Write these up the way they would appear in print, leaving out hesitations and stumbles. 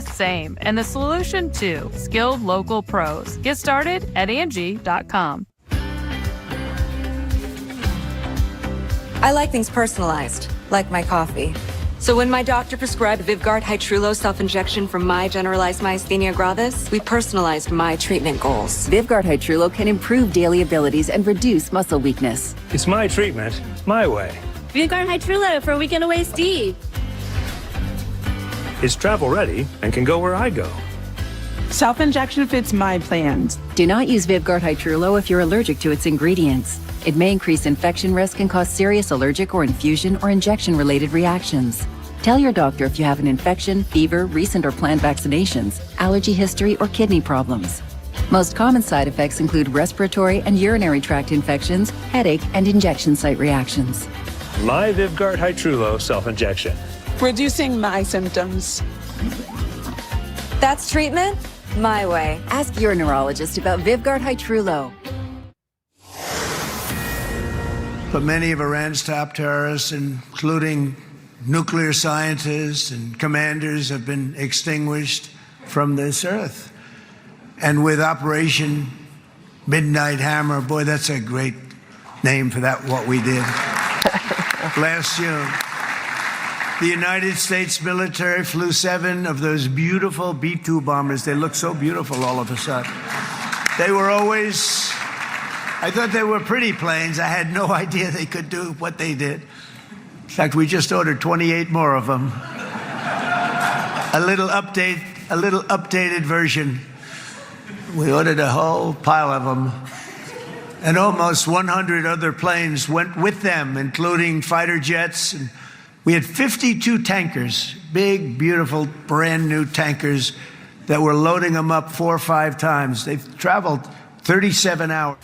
the same, and the solution too. Skilled local pros. Get started at Angie.com. I like things personalized, like my coffee. So when my doctor prescribed Vyvgart Hytrulo self-injection for my generalized myasthenia gravis, we personalized my treatment goals. Vyvgart Hytrulo can improve daily abilities and reduce muscle weakness. It's my treatment, my way. Vyvgart Hytrulo for Weekend Away Steve. It's travel ready and can go where I go. Self-injection fits my plans. Do not use Vyvgart Hytrulo if you're allergic to its ingredients. It may increase infection risk and cause serious allergic or infusion or injection-related reactions. Tell your doctor if you have an infection, fever, recent or planned vaccinations, allergy history, or kidney problems. Most common side effects include respiratory and urinary tract infections, headache, and injection site reactions. My Vyvgart Hytrulo self-injection. Reducing my symptoms. That's treatment my way. Ask your neurologist about Vyvgart Hytrulo. But many of Iran's top terrorists, including nuclear scientists and commanders, have been extinguished from this earth. And with Operation Midnight Hammer, boy, that's a great name for that, what we did last June. The United States military flew 7 of those beautiful B-2 bombers. They look so beautiful all of a sudden. They were always... I thought they were pretty planes. I had no idea they could do what they did. In fact, we just ordered 28 more of them. A little updated version. We ordered a whole pile of them. And almost 100 other planes went with them, including fighter jets. And we had 52 tankers, big, beautiful, brand new tankers that were loading them up 4 or 5 times. They've traveled 37 hours.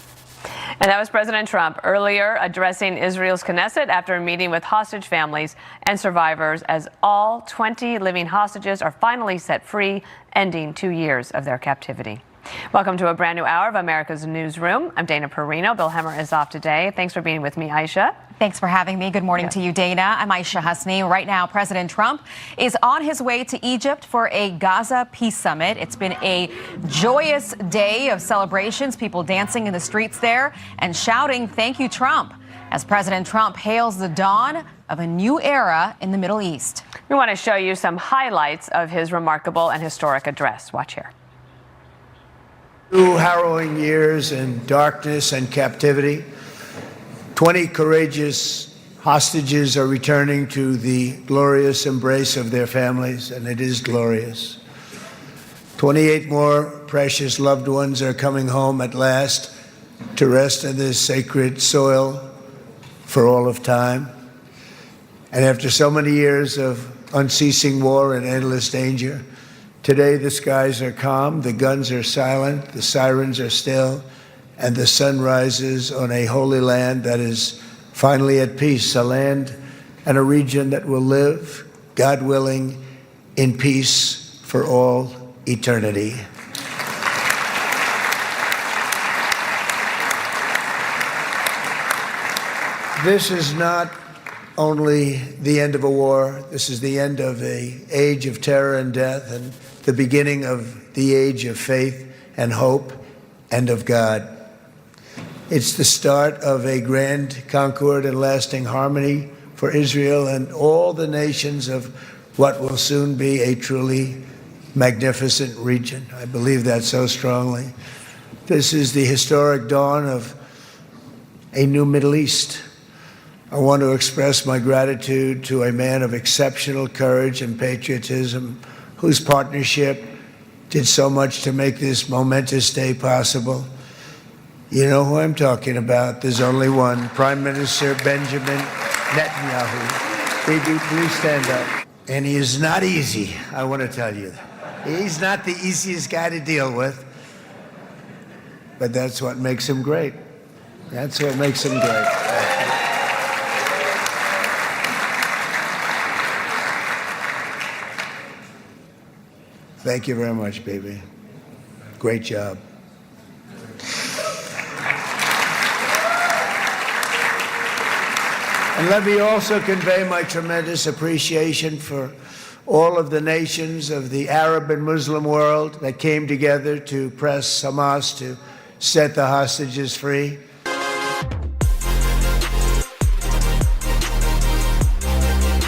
And that was President Trump earlier addressing Israel's Knesset after a meeting with hostage families and survivors as all 20 living hostages are finally set free, ending 2 years of their captivity. Welcome to a brand new hour of America's Newsroom. I'm Dana Perino. Bill Hemmer is off today. Thanks for being with me, Aisha. Thanks for having me. Good morning to you, Dana. I'm Aisha Husney. Right now, President Trump is on his way to Egypt for a Gaza peace summit. It's been a joyous day of celebrations, people dancing in the streets there and shouting, "Thank you, Trump," as President Trump hails the dawn of a new era in the Middle East. We want to show you some highlights of his remarkable and historic address. Watch here. 2 harrowing years in darkness and captivity. 20 courageous hostages are returning to the glorious embrace of their families, and it is glorious. 28 more precious loved ones are coming home at last to rest in this sacred soil for all of time. And after so many years of unceasing war and endless danger, today the skies are calm, the guns are silent, the sirens are still, and the sun rises on a holy land that is finally at peace, a land and a region that will live, God willing, in peace for all eternity. This is not only the end of a war, this is the end of an age of terror and death and the beginning of the age of faith and hope and of God. It's the start of a grand concord and lasting harmony for Israel and all the nations of what will soon be a truly magnificent region. I believe that so strongly. This is the historic dawn of a new Middle East. I want to express my gratitude to a man of exceptional courage and patriotism, whose partnership did so much to make this momentous day possible. You know who I'm talking about. There's only one, Prime Minister Benjamin Netanyahu. Bibi, please stand up. And he is not easy, I want to tell you. He's not the easiest guy to deal with, but that's what makes him great. That's what makes him great. Thank you very much, baby. Great job. And let me also convey my tremendous appreciation for all of the nations of the Arab and Muslim world that came together to press Hamas to set the hostages free. But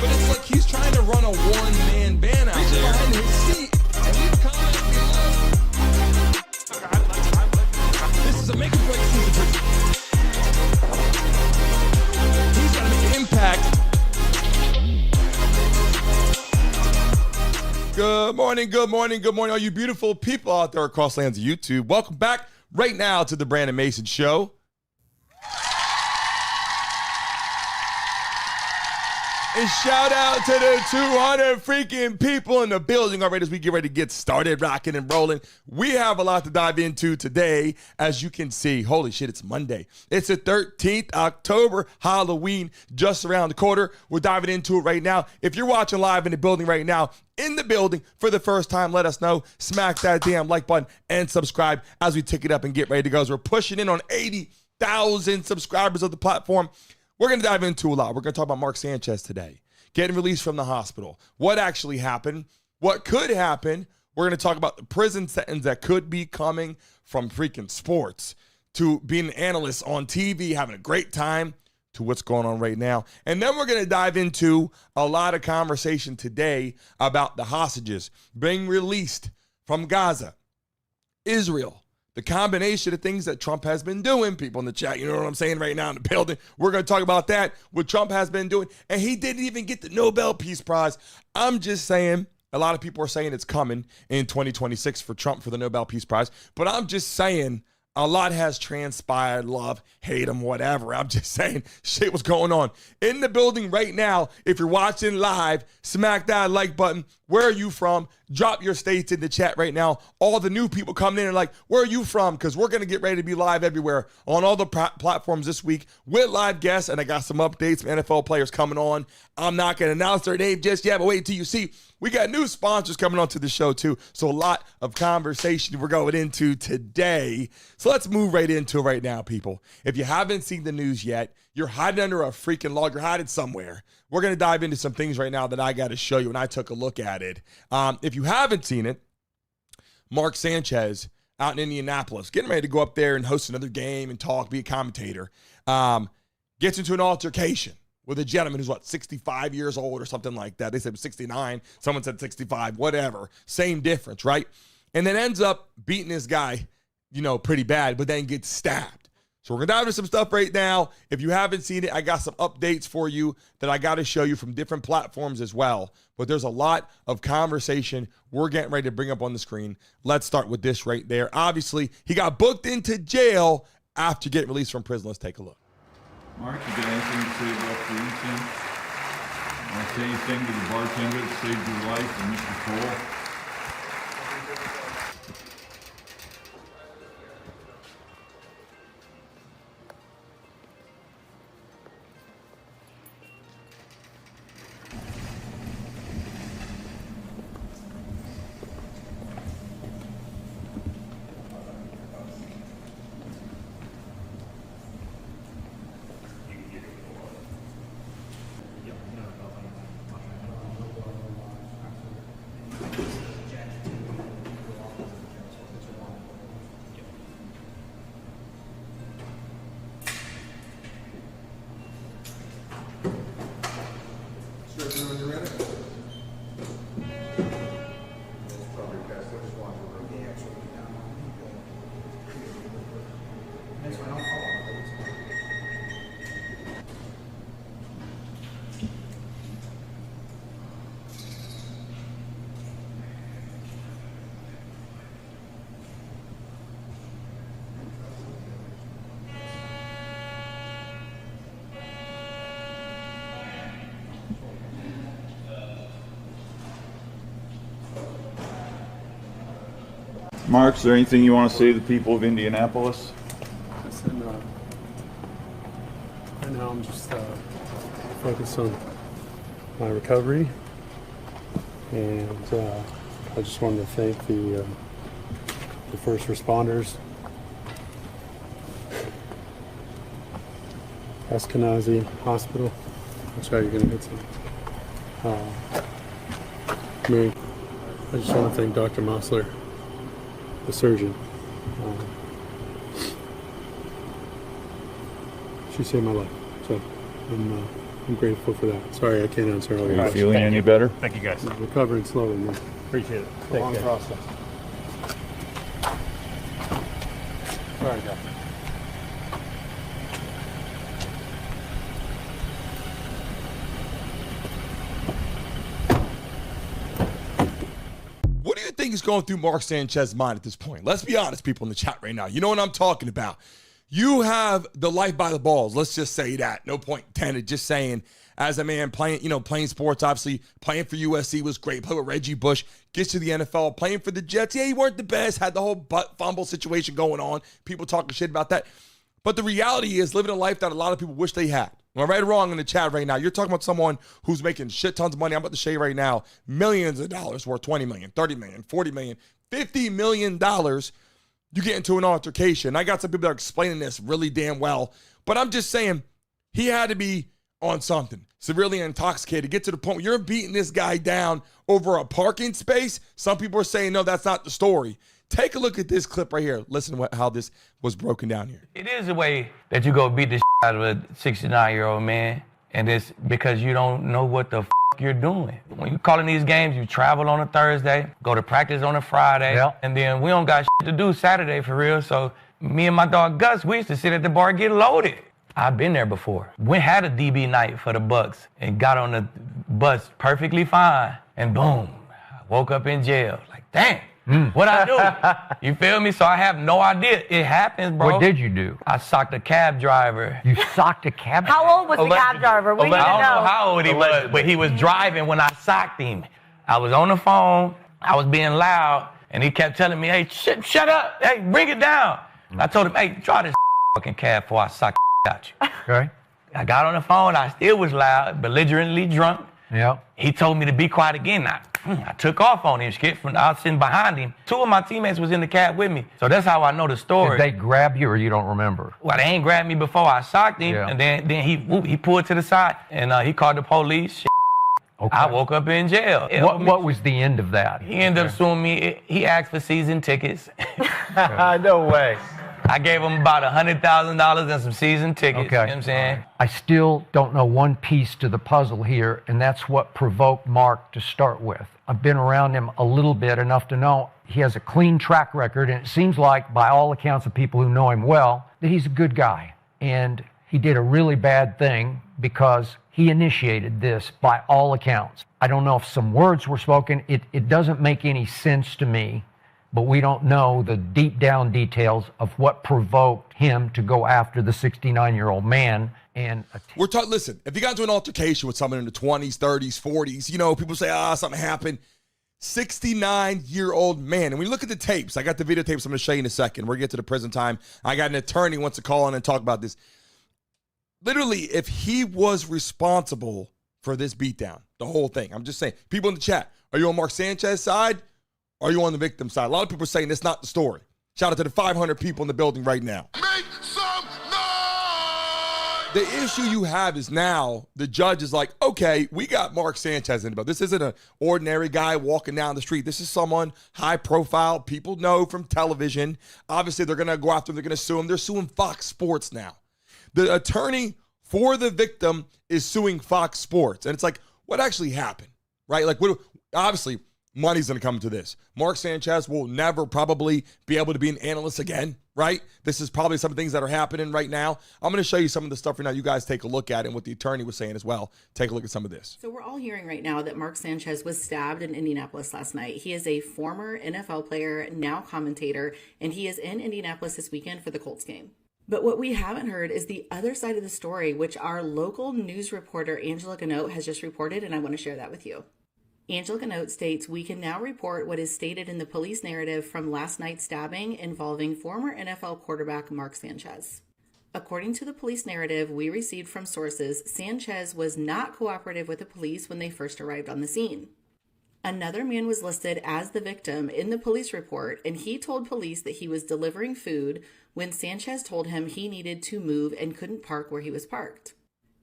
it's like he's trying to run a one-man band out there behind his seat. And leave comments below. This is a make or break season. He's got to make an impact. Good morning, good morning, good morning, all you beautiful people out there across lands of YouTube. Welcome back right now to the Brandon Mason Show. And shout out to the 200 freaking people in the building already as we get ready to get started, rocking and rolling. We have a lot to dive into today. As you can see, holy shit, it's Monday. It's the 13th October, Halloween, just around the corner. We're diving into it right now. If you're watching live in the building right now, in the building for the first time, let us know. Smack that damn like button and subscribe as we tick it up and get ready to go. As we're pushing in on 80,000 subscribers of the platform. We're going to dive into a lot. We're going to talk about Mark Sanchez today, getting released from the hospital, what actually happened, what could happen. We're going to talk about the prison sentence that could be coming from freaking sports to being an analyst on TV, having a great time, to what's going on right now. And then we're going to dive into a lot of conversation today about the hostages being released from Gaza, Israel, the combination of things that Trump has been doing. People in the chat, you know what I'm saying right now in the building. We're going to talk about that, what Trump has been doing. And he didn't even get the Nobel Peace Prize. I'm just saying, a lot of people are saying it's coming in 2026 for Trump for the Nobel Peace Prize. But I'm just saying, a lot has transpired, love, hate him, whatever. I'm just saying shit was going on. In the building right now, if you're watching live, smack that like button. Where are you from? Drop your states in the chat right now. All the new people coming in are like, where are you from? Because we're going to get ready to be live everywhere on all the platforms this week with live guests. And I got some updates from NFL players coming on. I'm not going to announce their name just yet, but wait until you see. We got new sponsors coming onto the show too. So a lot of conversation we're going into today. So let's move right into it right now, people. If you haven't seen the news yet, you're hiding under a freaking log. You're hiding somewhere. We're going to dive into some things right now that I got to show you, and I took a look at it. If you haven't seen it, Mark Sanchez out in Indianapolis, getting ready to go up there and host another game and talk, be a commentator, gets into an altercation with a gentleman who's, 65 years old or something like that. They said 69. Someone said 65, whatever. Same difference, right? And then ends up beating this guy, pretty bad, but then gets stabbed. So we're going to dive into some stuff right now. If you haven't seen it, I got some updates for you that I got to show you from different platforms as well. But there's a lot of conversation we're getting ready to bring up on the screen. Let's start with this right there. Obviously, he got booked into jail after getting released from prison. Let's take a look. Mark, you got anything to say about the incident? Want to say anything to the bartender that saved your life and Mr. Cole? Mark, is there anything you want to say to the people of Indianapolis? Listen, right now I'm just focused on my recovery, and I just wanted to thank the first responders, Eskenazi Hospital. I'm sorry, you're gonna hit some. Mary, I just want to thank Dr. Mossler, the surgeon. She saved my life, so I'm grateful for that. Sorry I can't answer all your questions. Feeling any better? Thank you, guys. I'm recovering slowly, man. Appreciate it. It's a long process. Sorry, guys. What do you think is going through Mark Sanchez's mind at this point? Let's be honest, people in the chat right now. You know what I'm talking about. You have the life by the balls. Let's just say that. No point intended. Just saying, as a man playing sports, obviously playing for USC was great. Play with Reggie Bush, gets to the NFL, playing for the Jets. Yeah, you weren't the best. Had the whole butt fumble situation going on. People talking shit about that. But the reality is living a life that a lot of people wish they had. Am I right or wrong in the chat right now? You're talking about someone who's making shit tons of money. I'm about to show you right now, millions of dollars worth, 20 million, 30 million, 40 million, $50 million. You get into an altercation. I got some people that are explaining this really damn well. But I'm just saying, he had to be on something, severely intoxicated, to get to the point where you're beating this guy down over a parking space. Some people are saying, no, that's not the story. Take a look at this clip right here. Listen to how this was broken down here. It is a way that you go beat the out of a 69-year-old man, and it's because you don't know what the you're doing. When you calling these games, you travel on a Thursday, go to practice on a Friday, and then we don't got shit to do Saturday for real. So me and my dog Gus, we used to sit at the bar and get loaded. I've been there before. We had a DB night for the Bucks and got on the bus perfectly fine, and boom, I woke up in jail. Like, damn. What I do? You feel me? So I have no idea. It happens, bro. What did you do? I socked a cab driver. You socked a cab driver? How old was the cab driver? We need to know. I don't know how old he was, but he was driving when I socked him. I was on the phone. I was being loud, and he kept telling me, hey, shut up. Hey, bring it down. I told him, hey, try this fucking cab before I sock out you. Okay. I got on the phone. I still was loud, belligerently drunk. Yeah. He told me to be quiet again. I took off on him. I was sitting behind him. Two of my teammates was in the cab with me. So that's how I know the story. Did they grab you or you don't remember? Well, they ain't grabbed me before I socked him. Yeah. And then he pulled to the side and he called the police. Okay. I woke up in jail. What was the end of that? He ended up suing me. He asked for season tickets. No way. I gave him about $100,000 and some season tickets. Okay. You know what I'm saying? I still don't know one piece to the puzzle here, and that's what provoked Mark to start with. I've been around him a little bit, enough to know he has a clean track record, and it seems like, by all accounts of people who know him well, that he's a good guy. And he did a really bad thing because he initiated this, by all accounts. I don't know if some words were spoken. It doesn't make any sense to me. But we don't know the deep down details of what provoked him to go after the 69-year-old man. And we're talking, listen, if you got into an altercation with someone in the 20s, 30s, 40s, people say, something happened. 69-year-old man. And when you look at the tapes, I got the videotapes I'm going to show you in a second. We're going to get to the prison time. I got an attorney who wants to call in and talk about this. Literally, if he was responsible for this beatdown, the whole thing, I'm just saying, people in the chat, are you on Mark Sanchez's side? Or are you on the victim side? A lot of people are saying that's not the story. Shout out to the 500 people in the building right now. Make some noise! The issue you have is now the judge is like, okay, we got Mark Sanchez in the building. This isn't an ordinary guy walking down the street. This is someone high profile. People know from television. Obviously, they're going to go after him. They're going to sue him. They're suing Fox Sports now. The attorney for the victim is suing Fox Sports. And it's like, what actually happened? Right? Like, obviously, money's going to come to this. Mark Sanchez will never probably be able to be an analyst again, right? This is probably some of the things that are happening right now. I'm going to show you some of the stuff right now. You guys take a look at it and what the attorney was saying as well. Take a look at some of this. So we're all hearing right now that Mark Sanchez was stabbed in Indianapolis last night. He is a former NFL player, now commentator, and he is in Indianapolis this weekend for the Colts game. But what we haven't heard is the other side of the story, which our local news reporter, Angela Ganote, has just reported, and I want to share that with you. Angela Ganote states, we can now report what is stated in the police narrative from last night's stabbing involving former NFL quarterback Mark Sanchez. According to the police narrative we received from sources, Sanchez was not cooperative with the police when they first arrived on the scene. Another man was listed as the victim in the police report, and he told police that he was delivering food when Sanchez told him he needed to move and couldn't park where he was parked.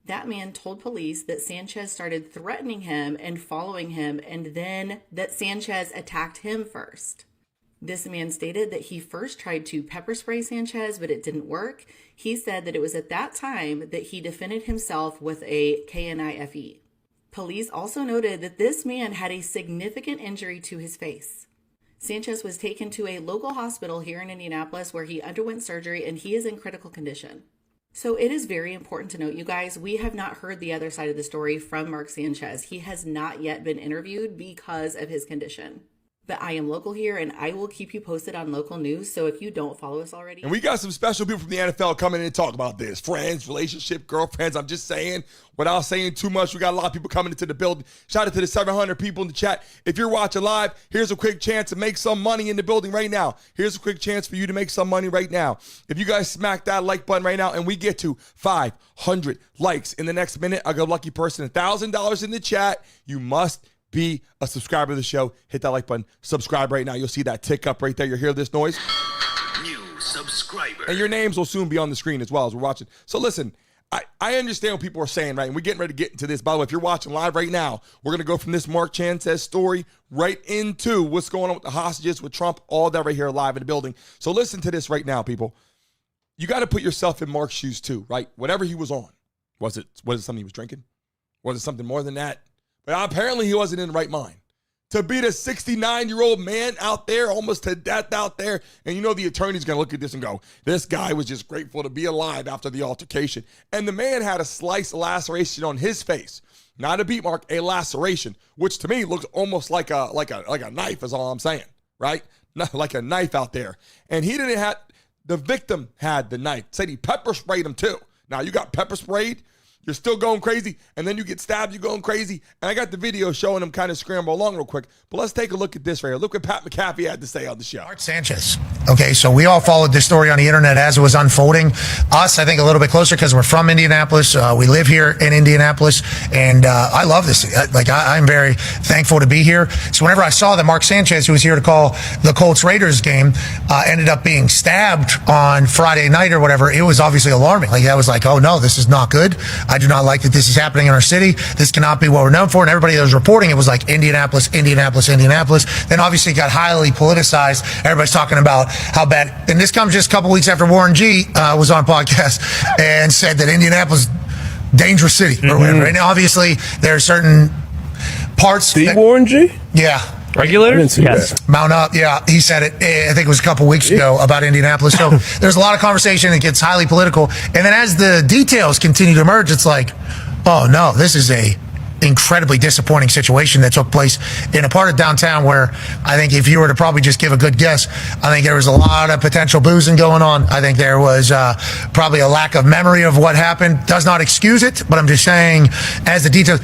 That man told police that Sanchez started threatening him and following him, and then that Sanchez attacked him first. This man stated that he first tried to pepper spray Sanchez, but it didn't work. He said that it was at that time that he defended himself with a KNIFE. Police also noted that this man had a significant injury to his face. Sanchez was taken to a local hospital here in Indianapolis where he underwent surgery, and he is in critical condition. So it is very important to note, you guys, we have not heard the other side of the story from Mark Sanchez. He has not yet been interviewed because of his condition. But I am local here, and I will keep you posted on local news. So if you don't follow us already. And we got some special people from the NFL coming in and talk about this. Friends, relationship, girlfriends. I'm just saying, without saying too much, we got a lot of people coming into the building. Shout out to the 700 people in the chat. If you're watching live, here's a quick chance to make some money in the building right now. Here's a quick chance for you to make some money right now. If you guys smack that like button right now and we get to 500 likes in the next minute, I'll go lucky person $1,000 in the chat. You must be a subscriber to the show. Hit that like button. Subscribe right now. You'll see that tick up right there. You hear this noise? New subscriber. And your names will soon be on the screen as well as we're watching. So listen, I understand what people are saying, right? And we're getting ready to get into this. By the way, if you're watching live right now, we're going to go from this Mark Sanchez story right into what's going on with the hostages, with Trump, all that right here live in the building. So listen to this right now, people. You got to put yourself in Mark's shoes too, right? Whatever he was on. Was it something he was drinking? Was it something more than that? But apparently he wasn't in the right mind. To beat a 69-year-old man out there, almost to death out there, and you know the attorney's going to look at this and go, this guy was just grateful to be alive after the altercation. And the man had a laceration on his face. Not a beat mark, a laceration, which to me looks almost like a knife is all I'm saying, right? Not like a knife out there. And he didn't have, the victim had the knife. Said he pepper sprayed him too. Now you got pepper sprayed, you're still going crazy, and then you get stabbed, you're going crazy. And I got the video showing him kind of scramble along real quick. But let's take a look at this right here. Look what Pat McAfee had to say on the show. Mark Sanchez. Okay, so we all followed this story on the internet as it was unfolding. Us, I think, a little bit closer because we're from Indianapolis. We live here in Indianapolis, and I love this. I'm very thankful to be here. So whenever I saw that Mark Sanchez, who was here to call the Colts-Raiders game, ended up being stabbed on Friday night or whatever, it was obviously alarming. I was like, oh no, this is not good. I do not like that this is happening in our city. This cannot be what we're known for. And everybody that was reporting it was like Indianapolis, Indianapolis, Indianapolis. Then obviously it got highly politicized. Everybody's talking about how bad. And this comes just a couple weeks after Warren G was on a podcast and said that Indianapolis, dangerous city or whatever. And obviously there are certain parts. Warren G? Yeah. Regulators? Yes. Mount Up, yeah. He said it, I think it was a couple weeks ago, about Indianapolis. So there's a lot of conversation. It gets highly political. And then as the details continue to emerge, it's like, oh no, this is a incredibly disappointing situation that took place in a part of downtown where I think if you were to probably just give a good guess, I think there was a lot of potential boozing going on. I think there was probably a lack of memory of what happened. Does not excuse it, but I'm just saying as the details.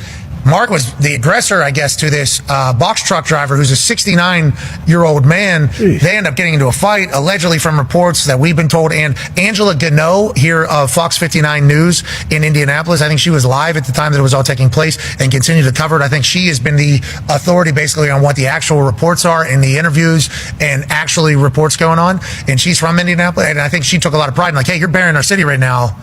Mark was the aggressor, I guess, to this box truck driver who's a 69-year-old man. Jeez. They end up getting into a fight, allegedly from reports that we've been told. And Angela Gano here of Fox 59 News in Indianapolis, I think she was live at the time that it was all taking place and continued to cover it. I think she has been the authority basically on what the actual reports are in the interviews and actually reports going on. And she's from Indianapolis. And I think she took a lot of pride in like, hey, you're burying our city right now.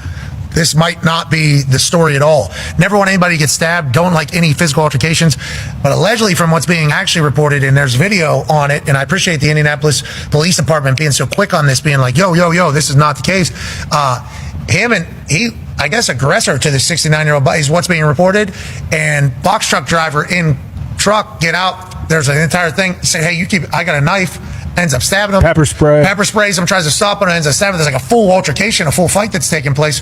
This might not be the story at all. Never want anybody to get stabbed. Don't like any physical altercations. But allegedly from what's being actually reported, and there's video on it, and I appreciate the Indianapolis Police Department being so quick on this, being like, yo, this is not the case. I guess, aggressor to the 69-year-old is what's being reported. And box truck driver in truck, get out. There's an entire thing. Say, hey, I got a knife. Ends up stabbing him. Pepper sprays him, tries to stop him, ends up stabbing him. There's like a full altercation, a full fight that's taking place.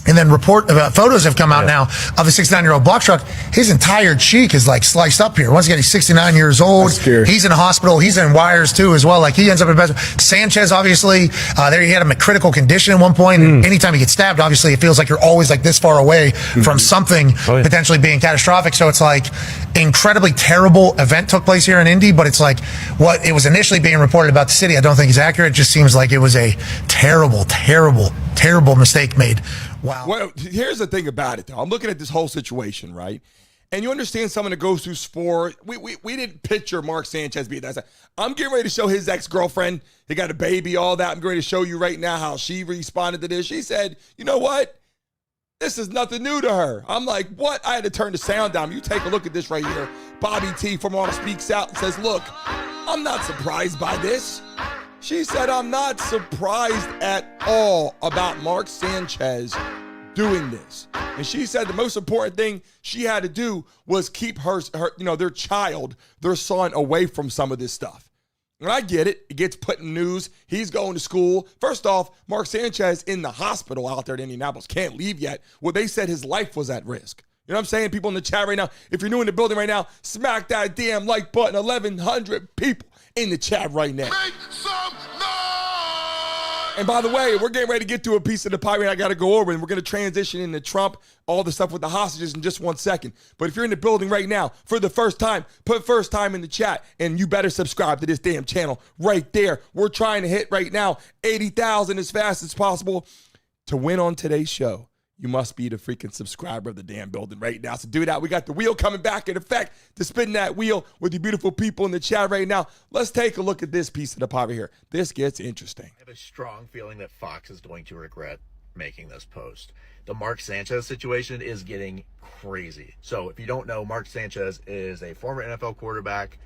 And then photos have come out now of a 69-year-old box truck. His entire cheek is like sliced up here. Once again, he's 69 years old. He's in a hospital. He's in wires too as well. Like he ends up in bed. Sanchez, obviously, there he had him in critical condition at one point. And anytime he gets stabbed, obviously it feels like you're always like this far away from something potentially being catastrophic. So it's like incredibly terrible event took place here in Indy, but it's like what it was initially being reported about the city, I don't think is accurate. It just seems like it was a terrible, terrible, terrible mistake made. Wow. Well, here's the thing about it, though. I'm looking at this whole situation, right? And you understand someone that goes through sport. We didn't picture Mark Sanchez being that. I'm getting ready to show his ex-girlfriend. They got a baby, all that. I'm going to show you right now how she responded to this. She said, you know what? This is nothing new to her. I'm like, what? I had to turn the sound down. You take a look at this right here. Bobby T from Honor speaks out and says, look, I'm not surprised by this. She said, I'm not surprised at all about Mark Sanchez doing this. And she said the most important thing she had to do was keep her their child, their son, away from some of this stuff. And I get it. It gets put in news. He's going to school. First off, Mark Sanchez in the hospital out there in Indianapolis, can't leave yet. Well, they said his life was at risk. You know what I'm saying? People in the chat right now, if you're new in the building right now, smack that damn like button. 1,100 people in the chat right now. Make some noise! And by the way, we're getting ready to get to a piece of the pie I got to go over, and we're going to transition into Trump, all the stuff with the hostages in just 1 second. But if you're in the building right now for the first time, put first time in the chat, and you better subscribe to this damn channel right there. We're trying to hit right now 80,000 as fast as possible. To win on today's show, you must be the freaking subscriber of the damn building right now. So do that. We got the wheel coming back in effect to spin that wheel with you beautiful people in the chat right now. Let's take a look at this piece of the pie right here. This gets interesting. I have a strong feeling that Fox is going to regret making this post. The Mark Sanchez situation is getting crazy. So if you don't know, Mark Sanchez is a former NFL quarterback.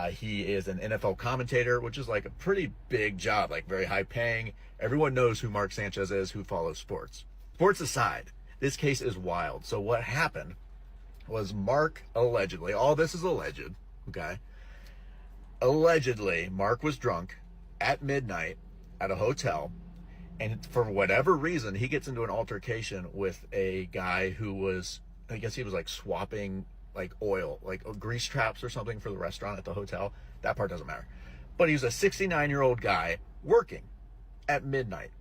He is an NFL commentator, which is like a pretty big job, like very high paying. Everyone knows who Mark Sanchez is who follows sports. Sports aside, this case is wild. So what happened was Mark allegedly, all this is alleged, okay? Allegedly, Mark was drunk at midnight at a hotel, and for whatever reason, he gets into an altercation with a guy who was, I guess he was like swapping like oil, like grease traps or something for the restaurant at the hotel. That part doesn't matter. But he was a 69-year-old guy working at midnight.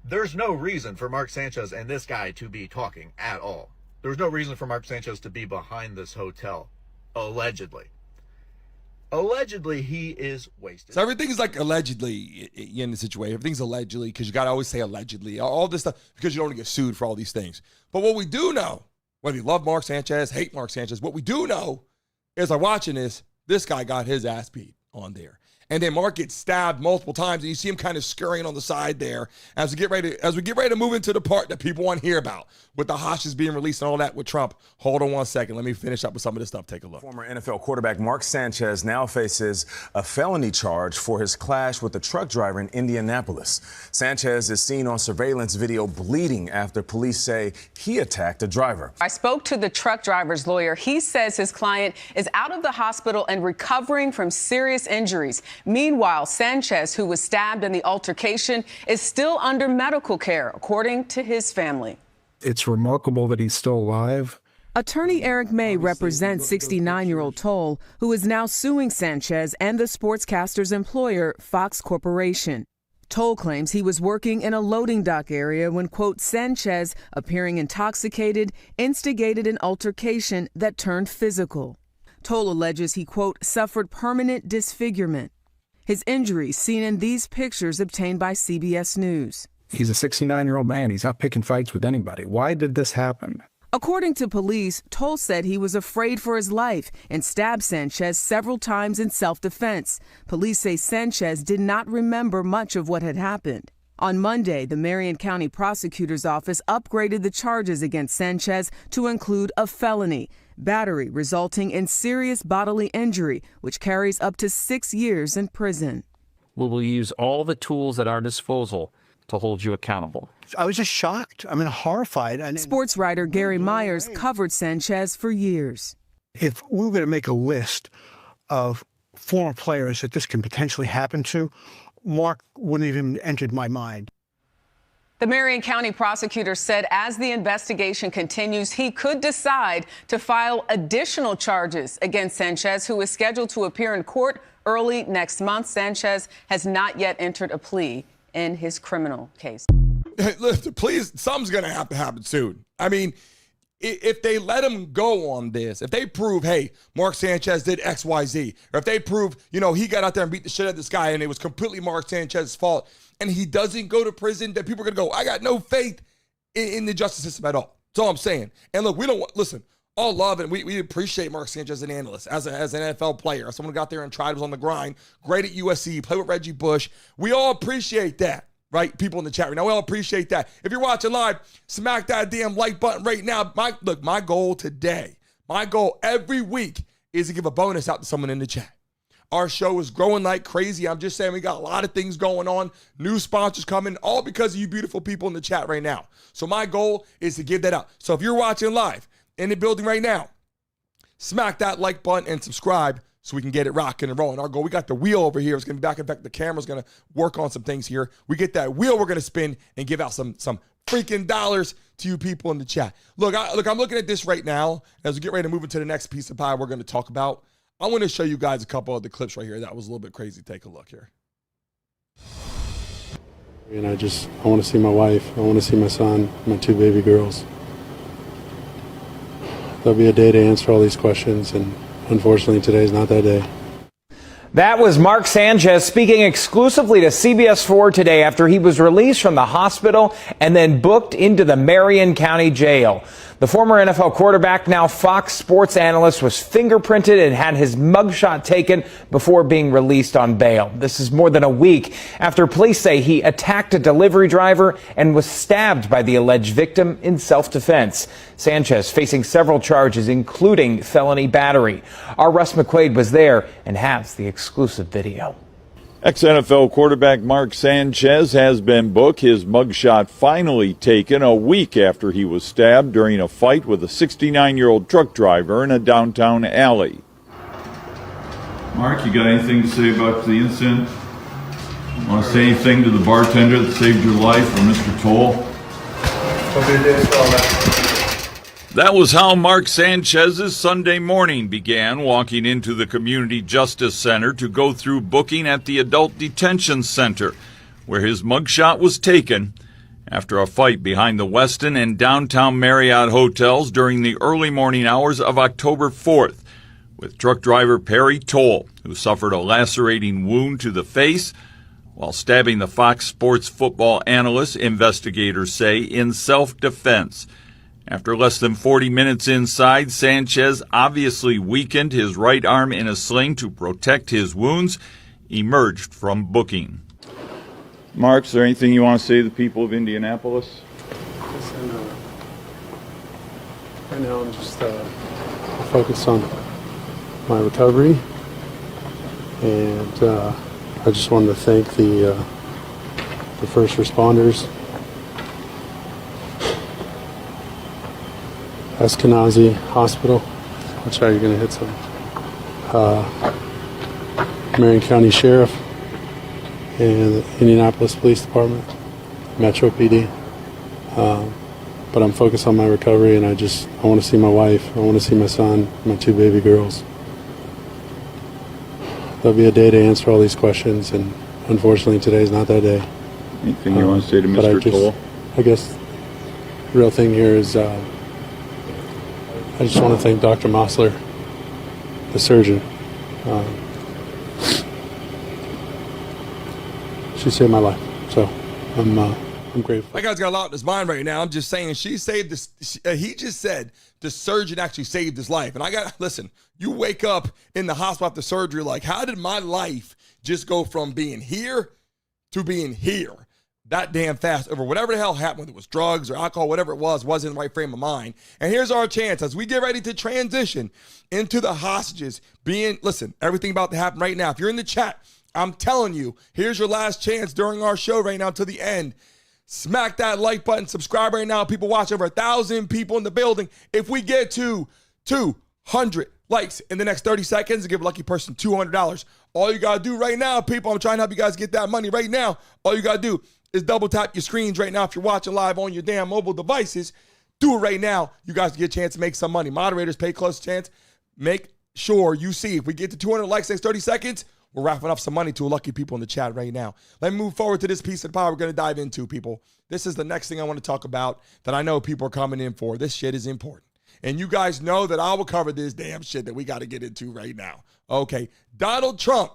There's no reason for Mark Sanchez and this guy to be talking at all. There's no reason for Mark Sanchez to be behind this hotel, allegedly. Allegedly, he is wasted. So everything is like allegedly in the situation. Everything's allegedly because you got to always say allegedly. All this stuff because you don't want to get sued for all these things. But what we do know, whether you love Mark Sanchez, hate Mark Sanchez, what we do know is I'm watching this guy got his ass beat on there. And then Mark gets stabbed multiple times, and you see him kind of scurrying on the side there as we get ready to move into the part that people want to hear about with the hostages being released and all that with Trump. Hold on 1 second. Let me finish up with some of this stuff. Take a look. Former NFL quarterback Mark Sanchez now faces a felony charge for his clash with a truck driver in Indianapolis. Sanchez is seen on surveillance video bleeding after police say he attacked a driver. I spoke to the truck driver's lawyer. He says his client is out of the hospital and recovering from serious injuries. Meanwhile, Sanchez, who was stabbed in the altercation, is still under medical care, according to his family. It's remarkable that he's still alive. Attorney Eric May represents 69-year-old Toll, who is now suing Sanchez and the sportscaster's employer, Fox Corporation. Toll claims he was working in a loading dock area when, quote, Sanchez, appearing intoxicated, instigated an altercation that turned physical. Toll alleges he, quote, suffered permanent disfigurement. His injuries seen in these pictures obtained by CBS News. He's a 69-year-old man. He's not picking fights with anybody. Why did this happen? According to police, Toll said he was afraid for his life and stabbed Sanchez several times in self-defense. Police say Sanchez did not remember much of what had happened. On Monday, the Marion County Prosecutor's Office upgraded the charges against Sanchez to include a felony, battery resulting in serious bodily injury, which carries up to 6 years in prison. We will use all the tools at our disposal to hold you accountable. I was just shocked. I mean, horrified. Sports writer Gary Myers covered Sanchez for years. If we were going to make a list of former players that this can potentially happen to, Mark wouldn't even entered my mind. The Marion County prosecutor said as the investigation continues, he could decide to file additional charges against Sanchez, who is scheduled to appear in court early next month. Sanchez has not yet entered a plea in his criminal case. Listen, please, something's going to have to happen soon. I mean, if they let him go on this, if they prove, hey, Mark Sanchez did X, Y, Z, or if they prove, he got out there and beat the shit out of this guy and it was completely Mark Sanchez's fault, and he doesn't go to prison, that people are going to go, I got no faith in the justice system at all. That's all I'm saying. And look, listen, all love, and we appreciate Mark Sanchez as an analyst, as an NFL player, as someone who got there and tried, was on the grind, great at USC, played with Reggie Bush. We all appreciate that. right? People in the chat right now. We all appreciate that. If you're watching live, smack that damn like button right now. My goal today, my goal every week is to give a bonus out to someone in the chat. Our show is growing like crazy. I'm just saying we got a lot of things going on. New sponsors coming, all because of you beautiful people in the chat right now. So my goal is to give that out. So if you're watching live in the building right now, smack that like button and subscribe so we can get it rocking and rolling. Our goal, we got the wheel over here. It's going to be back. In fact, the camera's going to work on some things here. We get that wheel, we're going to spin and give out some freaking dollars to you people in the chat. Look, I'm looking at this right now. As we get ready to move into the next piece of pie we're going to talk about, I want to show you guys a couple of the clips right here. That was a little bit crazy. Take a look here. And I want to see my wife. I want to see my son, my 2 baby girls. There'll be a day to answer all these questions, and unfortunately today's not that day. That was Mark Sanchez speaking exclusively to CBS 4 today after he was released from the hospital and then booked into the Marion County Jail. The former NFL quarterback, now Fox Sports analyst, was fingerprinted and had his mugshot taken before being released on bail. This is more than a week after police say he attacked a delivery driver and was stabbed by the alleged victim in self-defense. Sanchez facing several charges, including felony battery. Our Russ McQuaid was there and has the exclusive video. Ex-NFL quarterback Mark Sanchez has been booked, his mugshot finally taken a week after he was stabbed during a fight with a 69-year-old truck driver in a downtown alley. Mark, you got anything to say about the incident? Want to say anything to the bartender that saved your life, or Mr. Toll? That was how Mark Sanchez's Sunday morning began, walking into the Community Justice Center to go through booking at the Adult Detention Center, where his mugshot was taken after a fight behind the Westin and downtown Marriott hotels during the early morning hours of October 4th, with truck driver Perry Toll, who suffered a lacerating wound to the face while stabbing the Fox Sports football analyst, investigators say, in self-defense. After less than 40 minutes inside, Sanchez, obviously weakened, his right arm in a sling to protect his wounds, emerged from booking. Mark, is there anything you want to say to the people of Indianapolis? Right now I'm just focused on my recovery, and I just wanted to thank the first responders, Eskenazi Hospital. Watch how you're going to hit some. Marion County Sheriff and the Indianapolis Police Department, Metro PD. But I'm focused on my recovery, and I want to see my wife. I want to see my son, my 2 baby girls. There'll be a day to answer all these questions, and unfortunately today's not that day. Anything you want to say to Mr. Toll? I guess the real thing here is I just want to thank Dr. Mossler, the surgeon. She saved my life, so I'm grateful. That guy's got a lot in his mind right now. I'm just saying, she saved this. He just said the surgeon actually saved his life. And listen, you wake up in the hospital after surgery, like, how did my life just go from being here to being here that damn fast over whatever the hell happened, whether it was drugs or alcohol, whatever it wasn't in the right frame of mind. And here's our chance as we get ready to transition into the hostages listen, everything about to happen right now. If you're in the chat, I'm telling you, here's your last chance during our show right now to the end. Smack that like button, subscribe right now. People watch, over 1,000 people in the building. If we get to 200 likes in the next 30 seconds, to give a lucky person $200. All you got to do right now, people, I'm trying to help you guys get that money right now. All you got to do is double tap your screens right now if you're watching live on your damn mobile devices. Do it right now. You guys get a chance to make some money. Moderators, pay close chance. Make sure you see. If we get to 200 likes next 30 seconds, we're wrapping up some money to lucky people in the chat right now. Let me move forward to this piece of the pie we're going to dive into, people. This is the next thing I want to talk about that I know people are coming in for. This shit is important. And you guys know that I will cover this damn shit that we got to get into right now. Okay, Donald Trump,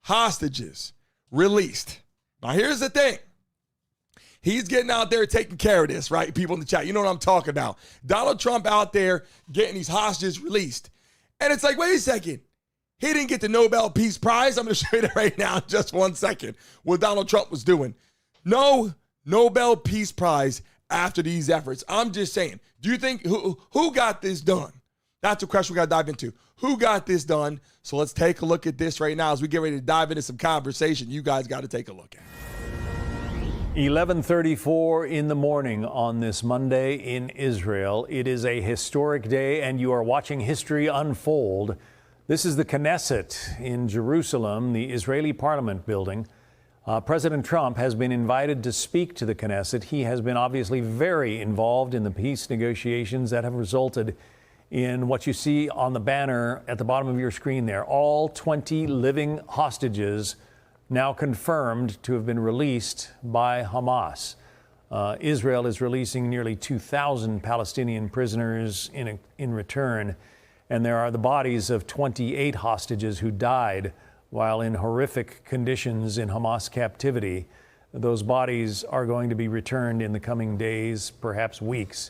hostages, released. Now, here's the thing. He's getting out there taking care of this, right? People in the chat, you know what I'm talking about. Donald Trump out there getting these hostages released. And it's like, wait a second. He didn't get the Nobel Peace Prize. I'm going to show you that right now in just 1 second, what Donald Trump was doing. No Nobel Peace Prize after these efforts. I'm just saying, do you think, who got this done? That's a question we got to dive into. Who got this done? So let's take a look at this right now as we get ready to dive into some conversation. You guys got to take a look at it. 11:34 in the morning on this Monday in Israel. It is a historic day, and you are watching history unfold. This is the Knesset in Jerusalem, the Israeli parliament building. President Trump has been invited to speak to the Knesset. He has been obviously very involved in the peace negotiations that have resulted in what you see on the banner at the bottom of your screen there. All 20 living hostages now confirmed to have been released by Hamas. Israel is releasing nearly 2,000 Palestinian prisoners in return, and there are the bodies of 28 hostages who died while in horrific conditions in Hamas captivity. Those bodies are going to be returned in the coming days, perhaps weeks,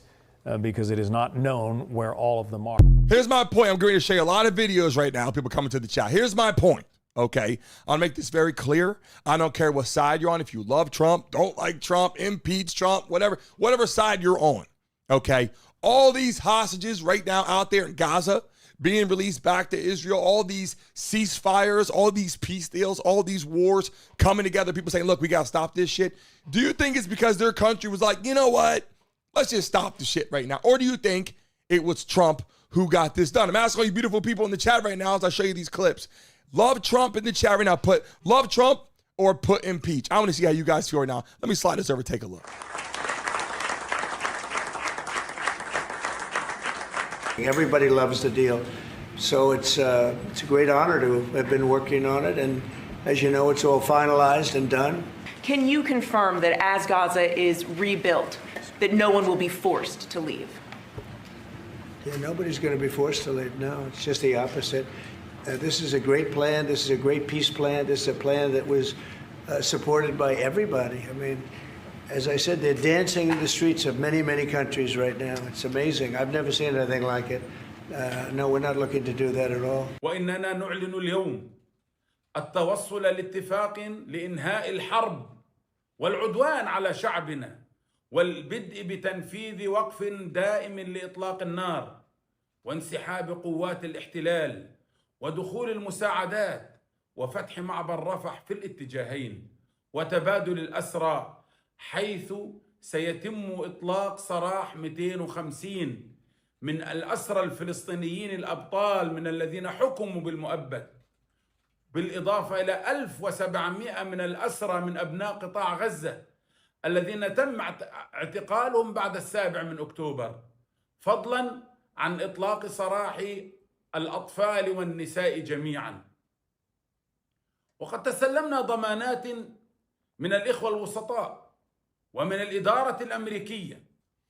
because it is not known where all of them are. Here's my point. I'm going to show you a lot of videos right now, people coming to the chat. Here's my point, okay? I'll make this very clear. I don't care what side you're on. If you love Trump, don't like Trump, impeach Trump, whatever side you're on, okay? All these hostages right now out there in Gaza being released back to Israel, all these ceasefires, all these peace deals, all these wars coming together, people saying, look, we got to stop this shit. Do you think it's because their country was like, you know what? Let's just stop the shit right now. Or do you think it was Trump who got this done? I'm asking all you beautiful people in the chat right now as I show you these clips. Love Trump in the chat right now. Put love Trump or put impeach. I want to see how you guys feel right now. Let me slide this over, take a look. Everybody loves the deal. So it's a great honor to have been working on it. And as you know, it's all finalized and done. Can you confirm that as Gaza is rebuilt, that no one will be forced to leave? Yeah, nobody's going to be forced to leave. No, it's just the opposite. This is a great plan. This is a great peace plan. This is a plan that was supported by everybody. I mean, as I said, they're dancing in the streets of many, many countries right now. It's amazing. I've never seen anything like it. No, we're not looking to do that at all. وإننا نعلن اليوم التوصل لاتفاق لإنهاء الحرب والعدوان على شعبنا والبدء بتنفيذ وقف دائم لإطلاق النار وانسحاب قوات الاحتلال ودخول المساعدات وفتح معبر رفح في الاتجاهين وتبادل الأسرى حيث سيتم إطلاق سراح 250 من الأسرى الفلسطينيين الأبطال من الذين حكموا بالمؤبد، بالإضافة إلى 1700 من الأسرى من أبناء قطاع غزة الذين تم اعتقالهم بعد 7 أكتوبر، فضلا عن إطلاق سراح الأطفال والنساء جميعا. وقد تسلمنا ضمانات من الإخوة الوسطاء ومن الإدارة الأمريكية.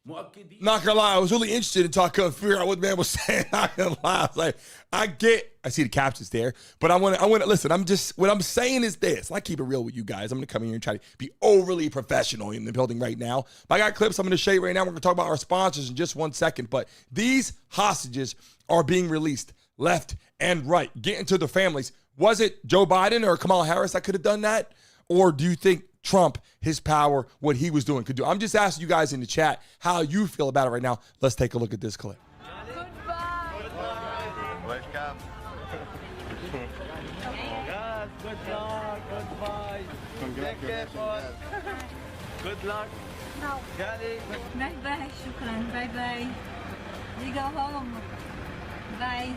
Not gonna lie, I was really interested in talking, figure out what the man was saying. Not gonna lie, I was like, I see the captions there, but I want to listen. What I'm saying is this. I keep it real with you guys. I'm gonna come in here and try to be overly professional in the building right now. But I got clips I'm gonna show you right now. We're gonna talk about our sponsors in just 1 second. But these hostages are being released left and right, getting to the families. Was it Joe Biden or Kamala Harris that could have done that, or do you think Trump, his power, what he was doing could do? I'm just asking you guys in the chat how you feel about it right now. Let's take a look at this clip. Welcome. Good luck. Goodbye. Good luck. No. Bye bye. Shukran. Bye bye. You go home. Bye.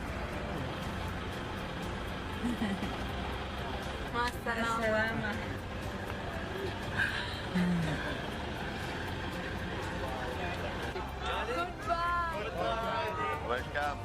Masalama. Welcome.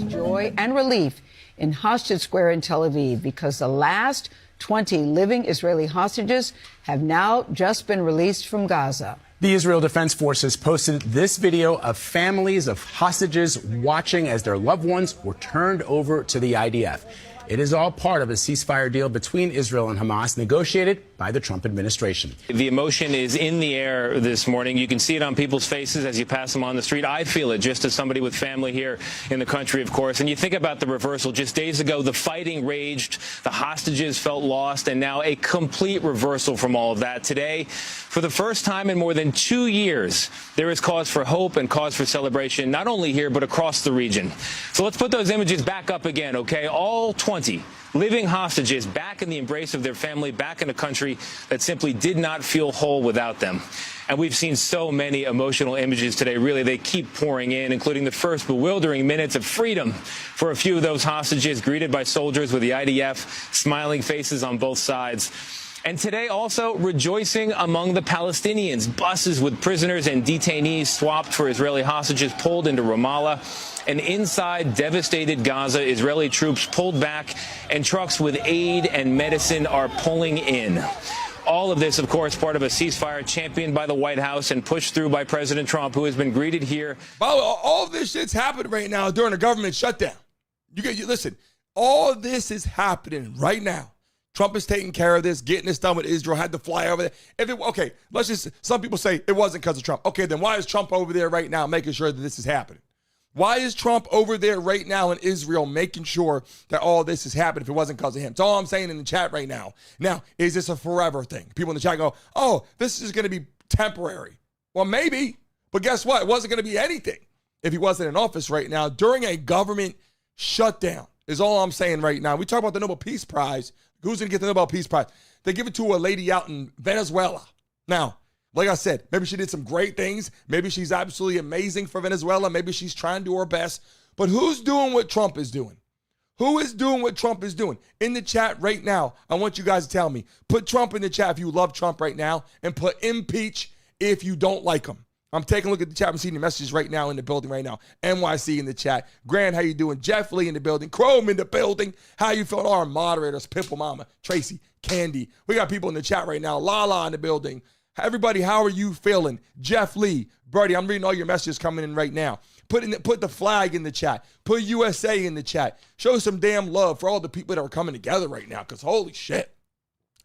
Joy and relief in Hostage Square in Tel Aviv because the last 20 living Israeli hostages have now just been released from Gaza. The Israel Defense Forces posted this video of families of hostages watching as their loved ones were turned over to the IDF. It is all part of a ceasefire deal between Israel and Hamas negotiated by the Trump administration. The emotion is in the air this morning. You can see it on people's faces as you pass them on the street. I feel it just as somebody with family here in the country, of course. And you think about the reversal. Just days ago, the fighting raged, the hostages felt lost, and now a complete reversal from all of that. Today, for the first time in more than 2 years, there is cause for hope and cause for celebration, not only here, but across the region. So let's put those images back up again, okay? All 20 living hostages back in the embrace of their family, back in a country that simply did not feel whole without them. And we've seen so many emotional images today. Really, they keep pouring in, including the first bewildering minutes of freedom for a few of those hostages, greeted by soldiers with the IDF, smiling faces on both sides. And today also rejoicing among the Palestinians. Buses with prisoners and detainees swapped for Israeli hostages pulled into Ramallah. And inside devastated Gaza, Israeli troops pulled back and trucks with aid and medicine are pulling in. All of this, of course, part of a ceasefire championed by the White House and pushed through by President Trump, who has been greeted here. By the way, all of this shit's happening right now during a government shutdown. Listen, all of this is happening right now. Trump is taking care of this, getting this done with Israel, had to fly over there. Some people say it wasn't because of Trump. Okay, then why is Trump over there right now making sure that this is happening? Why is Trump over there right now in Israel making sure that all this is happening if it wasn't because of him? That's all I'm saying in the chat right now. Now, is this a forever thing? People in the chat go, oh, this is going to be temporary. Well, maybe, but guess what? It wasn't going to be anything if he wasn't in office right now during a government shutdown is all I'm saying right now. We talk about the Nobel Peace Prize. Who's going to get the Nobel Peace Prize? They give it to a lady out in Venezuela. Now, like I said, maybe she did some great things. Maybe she's absolutely amazing for Venezuela. Maybe she's trying to do her best. But who's doing what Trump is doing? Who is doing what Trump is doing? In the chat right now, I want you guys to tell me. Put Trump in the chat if you love Trump right now, and put impeach if you don't like him. I'm taking a look at the chat. I'm seeing your messages right now in the building right now. NYC in the chat. Grant, how you doing? Jeff Lee in the building. Chrome in the building. How you feeling? Our moderators, Pimple Mama, Tracy, Candy. We got people in the chat right now. Lala in the building. Everybody, how are you feeling? Jeff Lee, Brody, I'm reading all your messages coming in right now. Put the flag in the chat. Put USA in the chat. Show some damn love for all the people that are coming together right now, because holy shit.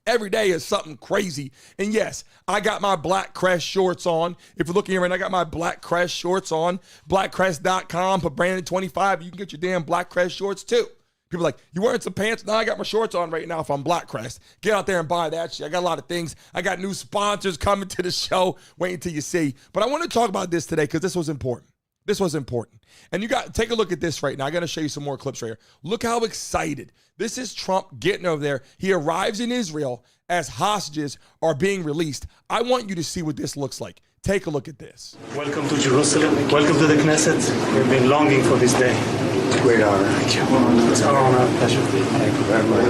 Every day is something crazy. And yes, I got my Black Crest shorts on. If you're looking here right now, I got my Black Crest shorts on. BlackCrest.com, put Brandon 25. You can get your damn Black Crest shorts too. People are like, you wearing some pants? No, I got my shorts on right now if I'm Black Crest. Get out there and buy that shit. I got a lot of things. I got new sponsors coming to the show. Wait until you see. But I want to talk about this today because this was important. This was important. And you got take a look at this right now. I got to show you some more clips right here. Look how excited. This is Trump getting over there. He arrives in Israel as hostages are being released. I want you to see what this looks like. Take a look at this. Welcome to Jerusalem. Welcome to the Knesset. We've been longing for this day. It's a great honor. Thank you. It's our honor. Pleasure. Thank you very much.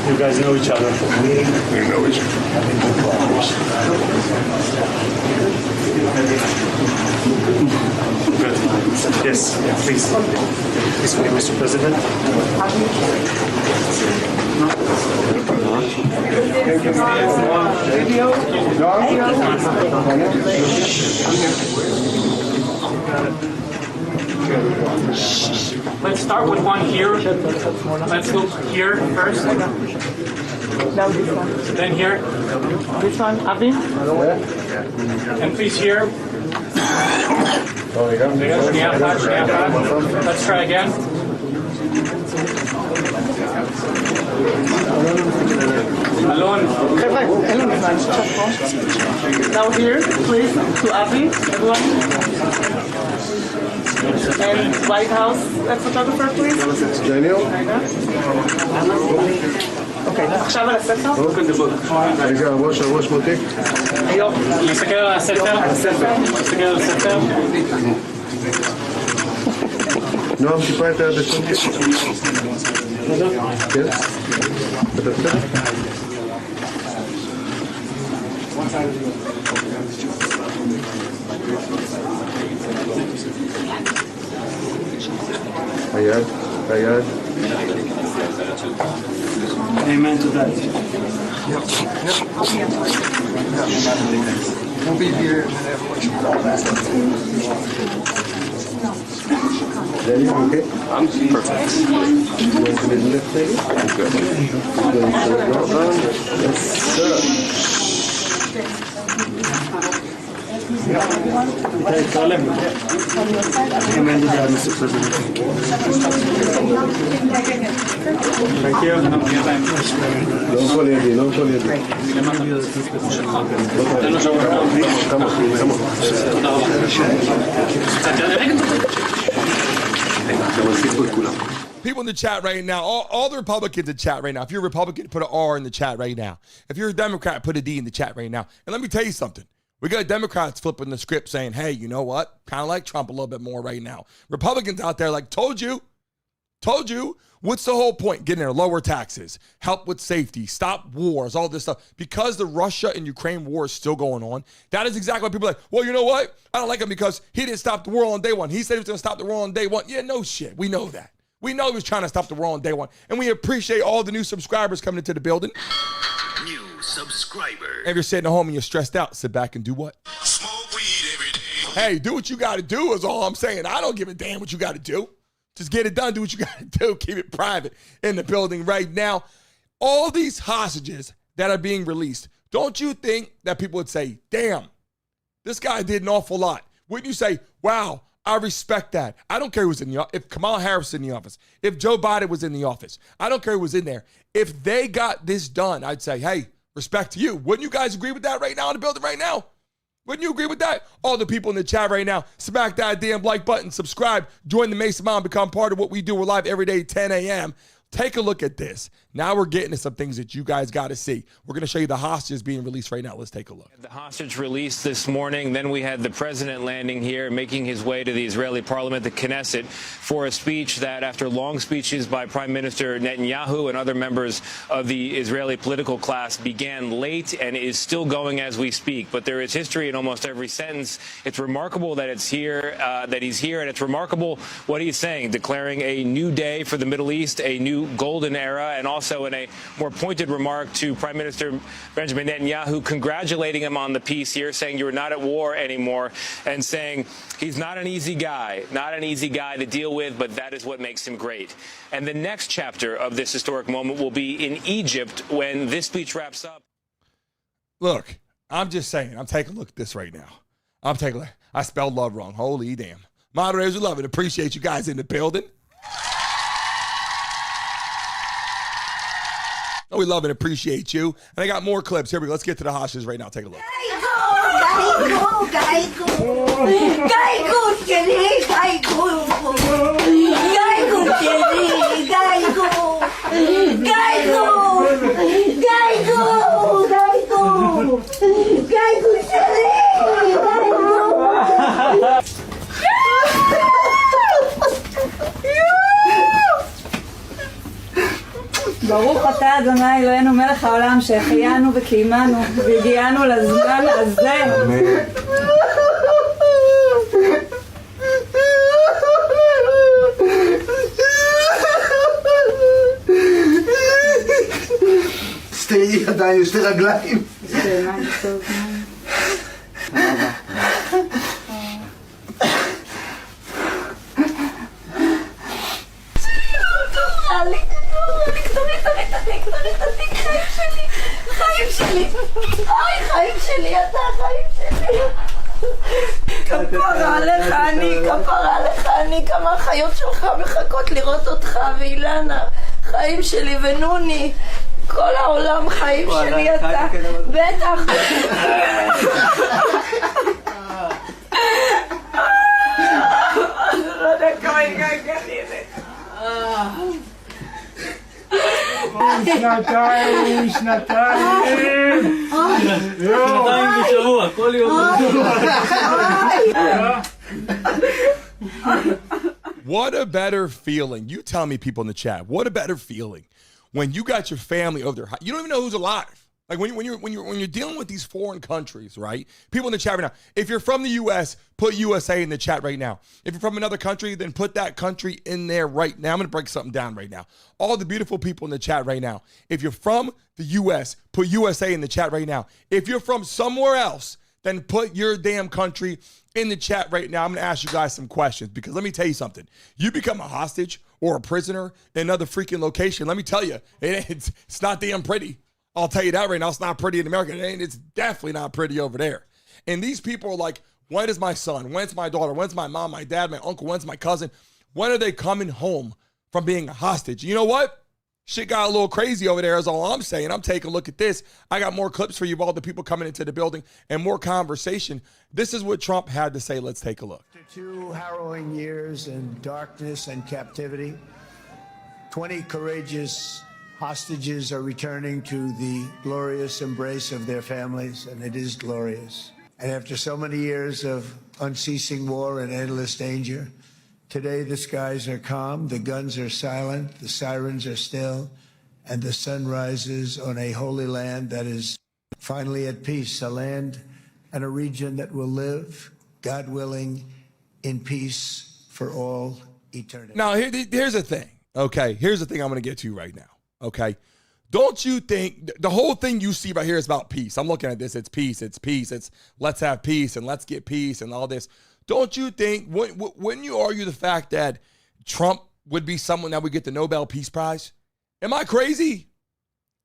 You guys know each other. We know each other. Good. Yes, please. Please, Mr. President. Let's start with one here. Let's go here first. Then here. This one, Avi. And please here. Let's try again. Alon. Now here, please, to Avi, everyone. And White House photographer, please. Daniel. אוקיי, עכשיו על הספר? Open the book. רגע, ראש מותק. היום, נסתכל על הספר. נסתכל על הספר. נועם, טיפה את היד השני. כן? היד. Amen to that. We'll be here whenever what you call that. I'm perfect. Yes, sir. Amen to that, Mr. President. Thank you. People in the chat right now, all the Republicans in chat right now. If you're a Republican, put an R in the chat right now. If you're a Democrat, put a D in the chat right now. And let me tell you something. We got Democrats flipping the script saying, hey, you know what? Kind of like Trump a little bit more right now. Republicans out there like, told you. What's the whole point? Getting there, lower taxes, help with safety, stop wars, all this stuff. Because the Russia and Ukraine war is still going on, that is exactly what people are like, well, you know what? I don't like him because he didn't stop the war on day one. He said he was going to stop the war on day one. Yeah, no shit. We know that. We know he was trying to stop the war on day one. And we appreciate all the new subscribers coming into the building. New subscriber. If you're sitting at home and you're stressed out, sit back and do what? Smoke weed every day. Hey, do what you got to do is all I'm saying. I don't give a damn what you got to do. Just get it done. Do what you got to do. Keep it private in the building right now. All these hostages that are being released, don't you think that people would say, damn, this guy did an awful lot? Wouldn't you say, wow, I respect that. I don't care who's in the office. If Kamala Harris was in the office, if Joe Biden was in the office, I don't care who was in there. If they got this done, I'd say, hey, respect to you. Wouldn't you guys agree with that right now in the building right now? Wouldn't you agree with that? All the people in the chat right now, smack that damn like button, subscribe, join the Mason Mom, become part of what we do. We're live every day, 10 a.m. Take a look at this. Now we're getting to some things that you guys got to see. We're going to show you the hostages being released right now. Let's take a look. The hostage released this morning. Then we had the president landing here, making his way to the Israeli parliament, the Knesset, for a speech that, after long speeches by Prime Minister Netanyahu and other members of the Israeli political class, began late and is still going as we speak. But there is history in almost every sentence. It's remarkable that it's here, that he's here, and it's remarkable what he's saying, declaring a new day for the Middle East, a new golden era, and also in a more pointed remark to Prime Minister Benjamin Netanyahu, congratulating him on the peace here, saying you're not at war anymore, and saying he's not an easy guy to deal with, but that is what makes him great. And the next chapter of this historic moment will be in Egypt when this speech wraps up. Look, I'm just saying, I'm taking a look at this right now. I spelled love wrong. Holy damn. Moderators, we love it. Appreciate you guys in the building. Oh, we love and appreciate you. And I got more clips. Here we go. Let's get to the hostages right now. Take a look. ברוך אתה אדוני אלוהינו מלך העולם שהחיינו וקיימנו והגיענו לזמן הזה. אמן. שתי ידיים, שתי רגליים. חיים שלי, אתה חיים שלי. כפרה עליך אני, כמה החיות שלך מחכות לראות אותך, ואילנה, חיים שלי ונוני, כל העולם חיים שלי, אתה, בטח. לא יודע כמה הגעגעתי לזה. שנתיים בשבוע, כל יום. What a better feeling. You tell me, people in the chat, what a better feeling when you got your family over there. You don't even know who's alive. Like when you're dealing with these foreign countries, right? People in the chat right now. If you're from the U.S., put USA in the chat right now. If you're from another country, then put that country in there right now. I'm gonna break something down right now. All the beautiful people in the chat right now. If you're from the U.S., put USA in the chat right now. If you're from somewhere else, then put your damn country in the chat right now. I'm gonna ask you guys some questions because let me tell you something. You become a hostage or a prisoner in another freaking location. Let me tell you, it's not damn pretty. I'll tell you that right now. It's not pretty in America. It's definitely not pretty over there. And these people are like, when is my son? When's my daughter? When's my mom, my dad, my uncle? When's my cousin? When are they coming home from being a hostage? You know what? Shit got a little crazy over there is all I'm saying. I'm taking a look at this. I got more clips for you of all the people coming into the building and more conversation. This is what Trump had to say. Let's take a look. After 2 harrowing years in darkness and captivity, 20 courageous hostages are returning to the glorious embrace of their families, and it is glorious. And after so many years of unceasing war and endless danger, today the skies are calm, the guns are silent, the sirens are still, and the sun rises on a holy land that is finally at peace, a land and a region that will live, God willing, in peace for all eternity. Now, here's the thing, okay? Here's the thing I'm going to get to right now. Okay. Don't you think the whole thing you see right here is about peace? I'm looking at this. It's peace. It's peace. It's let's have peace and let's get peace and all this. Don't you think, wouldn't you argue the fact that Trump would be someone that would get the Nobel Peace Prize? Am I crazy?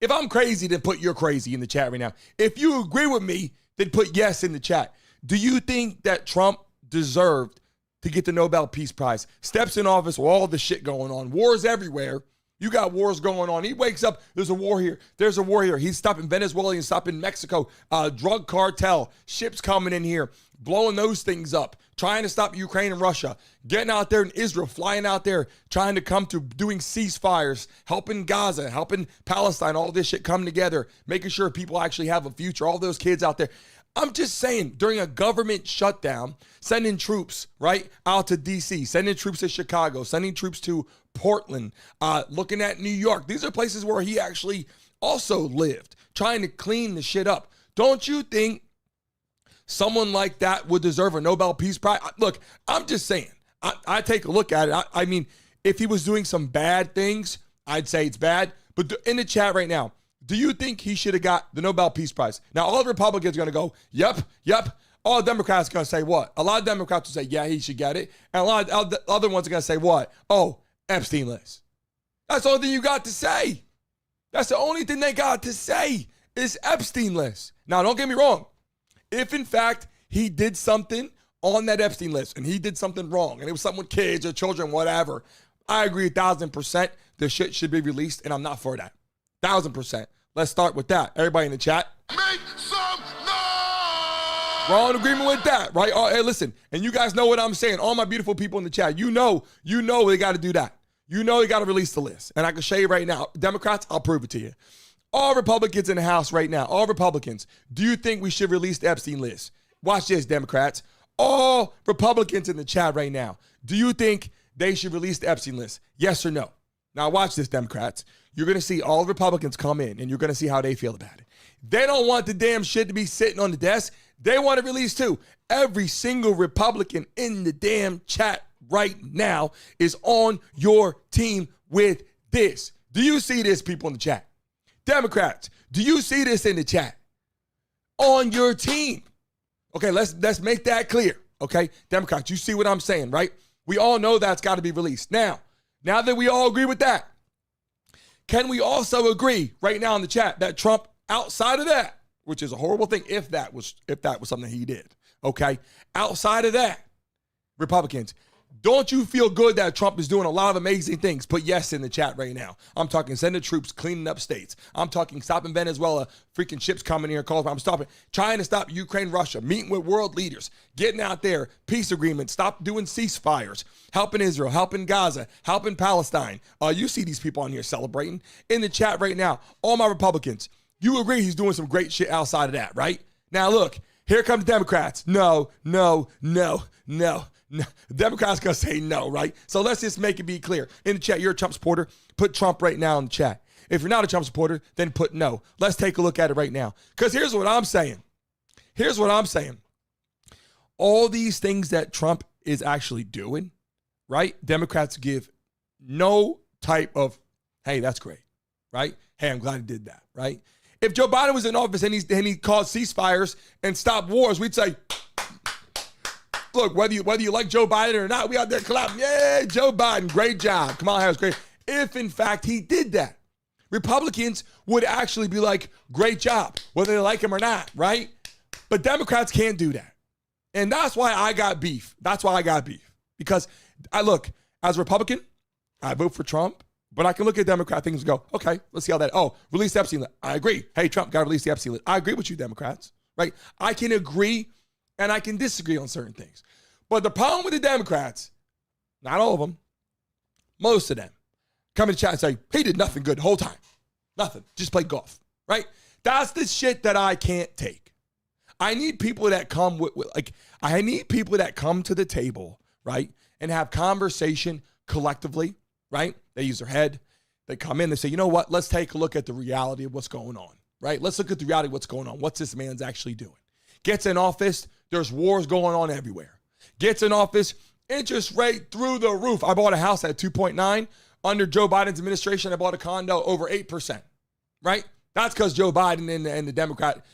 If I'm crazy, then put you're crazy in the chat right now. If you agree with me, then put yes in the chat. Do you think that Trump deserved to get the Nobel Peace Prize? Steps in office with all the shit going on. Wars everywhere. You got wars going on. He wakes up, there's a war here. There's a war here. He's stopping Venezuela. He's stopping Mexico. Drug cartel. Ships coming in here. Blowing those things up. Trying to stop Ukraine and Russia. Getting out there in Israel. Flying out there. Trying to come to doing ceasefires. Helping Gaza. Helping Palestine. All this shit come together. Making sure people actually have a future. All those kids out there. I'm just saying, during a government shutdown, sending troops, right, out to D.C., sending troops to Chicago, sending troops to Portland, looking at New York. These are places where he actually also lived, trying to clean the shit up. Don't you think someone like that would deserve a Nobel Peace Prize? Look, I'm just saying. I take a look at it. I mean, if he was doing some bad things, I'd say it's bad. But in the chat right now, do you think he should have got the Nobel Peace Prize? Now, all the Republicans are going to go, yep. All the Democrats are going to say what? A lot of Democrats will say, yeah, he should get it. And a lot of the other ones are going to say what? Oh, Epstein list. That's the only thing you got to say. That's the only thing they got to say is Epstein list. Now, don't get me wrong. If, in fact, he did something on that Epstein list and he did something wrong and it was something with kids or children, whatever, I agree 1,000% the shit should be released, and I'm not for that. 1,000%. Let's start with that. Everybody in the chat. Make some noise! We're all in agreement with that, right? Hey, listen, and you guys know what I'm saying. All my beautiful people in the chat, you know they got to do that. You know they got to release the list. And I can show you right now. Democrats, I'll prove it to you. All Republicans in the House right now, all Republicans, do you think we should release the Epstein list? Watch this, Democrats. All Republicans in the chat right now, do you think they should release the Epstein list? Yes or no? Now watch this, Democrats. You're going to see all Republicans come in and you're going to see how they feel about it. They don't want the damn shit to be sitting on the desk. They want it released too. Every single Republican in the damn chat right now is on your team with this. Do you see this, people in the chat? Democrats, do you see this in the chat? On your team. Okay, let's make that clear. Okay, Democrats, you see what I'm saying, right? We all know that's got to be released. Now that we all agree with that, can we also agree right now in the chat that Trump, outside of that, which is a horrible thing if that was something he did, okay? Outside of that, Republicans, don't you feel good that Trump is doing a lot of amazing things? Put yes in the chat right now. I'm talking sending troops, cleaning up states. I'm talking stopping Venezuela, freaking ships coming here, I'm trying to stop Ukraine, Russia, meeting with world leaders, getting out there, peace agreements, stop doing ceasefires, helping Israel, helping Gaza, helping Palestine. You see these people on here celebrating. In the chat right now, all my Republicans, you agree he's doing some great shit outside of that, right? Now look, Here come the Democrats. No. Democrats going to say no, right? So let's just make it be clear. In the chat, you're a Trump supporter. Put Trump right now in the chat. If you're not a Trump supporter, then put no. Let's take a look at it right now. Because here's what I'm saying. All these things that Trump is actually doing, right? Democrats give no type of, hey, that's great, right? Hey, I'm glad he did that, right? If Joe Biden was in office and he caused ceasefires and stopped wars, we'd say, look, whether you like Joe Biden or not, we out there clapping, yay, Joe Biden, great job. Kamala Harris, great. If, in fact, he did that, Republicans would actually be like, great job, whether they like him or not, right? But Democrats can't do that. And that's why I got beef. Because look, as a Republican, I vote for Trump, but I can look at Democrat things and go, okay, let's see how that, release the Epstein list. I agree. Hey, Trump, got to release the Epstein list. I agree with you, Democrats, right? I can agree and I can disagree on certain things. But the problem with the Democrats, not all of them, most of them, come in the chat and say, he did nothing good the whole time. Nothing. Just play golf, right? That's the shit that I can't take. I need people that come I need people that come to the table, right, and have conversation collectively, right? They use their head. They come in, they say, you know what? Let's take a look at the reality of what's going on, right? Let's look at the reality of what's going on. What's this man's actually doing? Gets in office, there's wars going on everywhere. Gets in office, interest rate through the roof. I bought a house at 2.9. Under Joe Biden's administration, I bought a condo over 8%, right? That's because Joe Biden and the Democrat,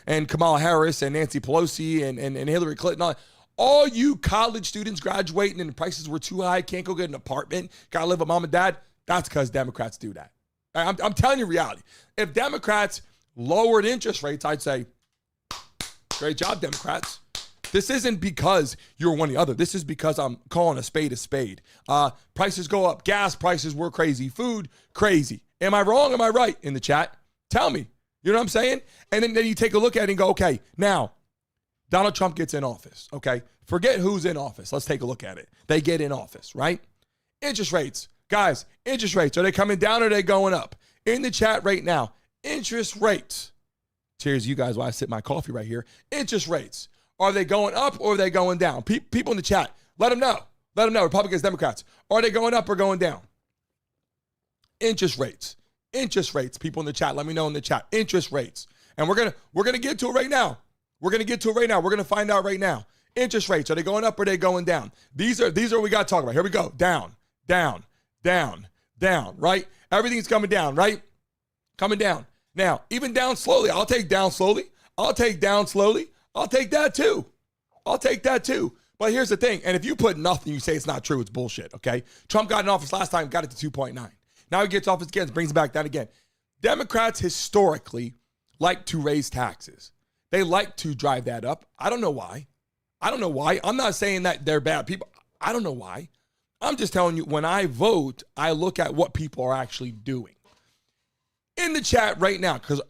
and Kamala Harris and Nancy Pelosi and Hillary Clinton, all you college students graduating and the prices were too high, can't go get an apartment, got to live with mom and dad, that's because Democrats do that. I'm telling you reality. If Democrats lowered interest rates, I'd say, great job, Democrats. This isn't because you're one or the other. This is because I'm calling a spade a spade. Prices go up. Gas prices were crazy. Food, crazy. Am I wrong? Am I right? In the chat, tell me. You know what I'm saying? And then you take a look at it and go, okay, now, Donald Trump gets in office, okay? Forget who's in office. Let's take a look at it. They get in office, right? Interest rates. Guys, interest rates, are they coming down or are they going up? In the chat right now, interest rates. Cheers you guys while I sip my coffee right here. Interest rates. Are they going up or are they going down? People in the chat, let them know. Let them know, Republicans, Democrats. Are they going up or going down? Interest rates. Interest rates. People in the chat, let me know in the chat. Interest rates. And we're gonna get to it right now. We're gonna find out right now. Interest rates. Are they going up or are they going down? These are what we got to talk about. Here we go. Down, right? Everything's coming down, right? Coming down. Now, even down slowly. I'll take down slowly. I'll take that too. But here's the thing. And if you put nothing, you say it's not true, it's bullshit, okay? Trump got in office last time, got it to 2.9. Now he gets office again, brings it back down again. Democrats historically like to raise taxes. They like to drive that up. I don't know why. I'm not saying that they're bad people. I don't know why. I'm just telling you, when I vote, I look at what people are actually doing. In the chat right now, because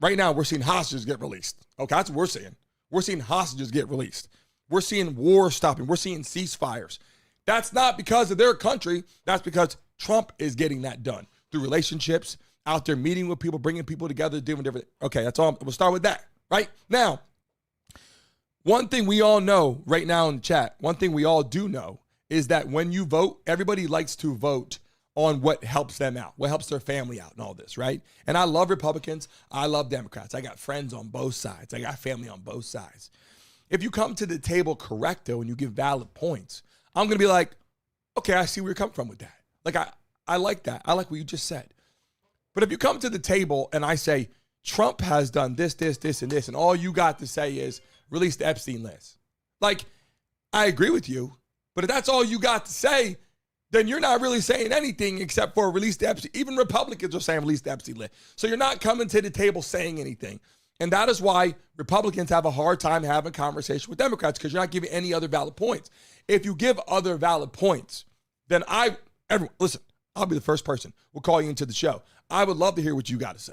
right now we're seeing hostages get released. Okay, that's what we're seeing. We're seeing hostages get released. We're seeing war stopping. We're seeing ceasefires. That's not because of their country. That's because Trump is getting that done through relationships, out there meeting with people, bringing people together, doing different. Okay, that's all. We'll start with that. Right now, one thing we all know right now in the chat, one thing we all do know is that when you vote, everybody likes to vote on what helps them out, what helps their family out and all this, right? And I love Republicans. I love Democrats. I got friends on both sides. I got family on both sides. If you come to the table correct, though, and you give valid points, I'm going to be like, okay, I see where you're coming from with that. Like, I like that. I like what you just said. But if you come to the table and I say, Trump has done this, and all you got to say is release the Epstein list. Like, I agree with you, but if that's all you got to say, then you're not really saying anything except for release the Epstein. Even Republicans are saying release the Epstein list. So you're not coming to the table saying anything. And that is why Republicans have a hard time having conversation with Democrats, because you're not giving any other valid points. If you give other valid points, then listen, I'll be the first person. We'll call you into the show. I would love to hear what you got to say.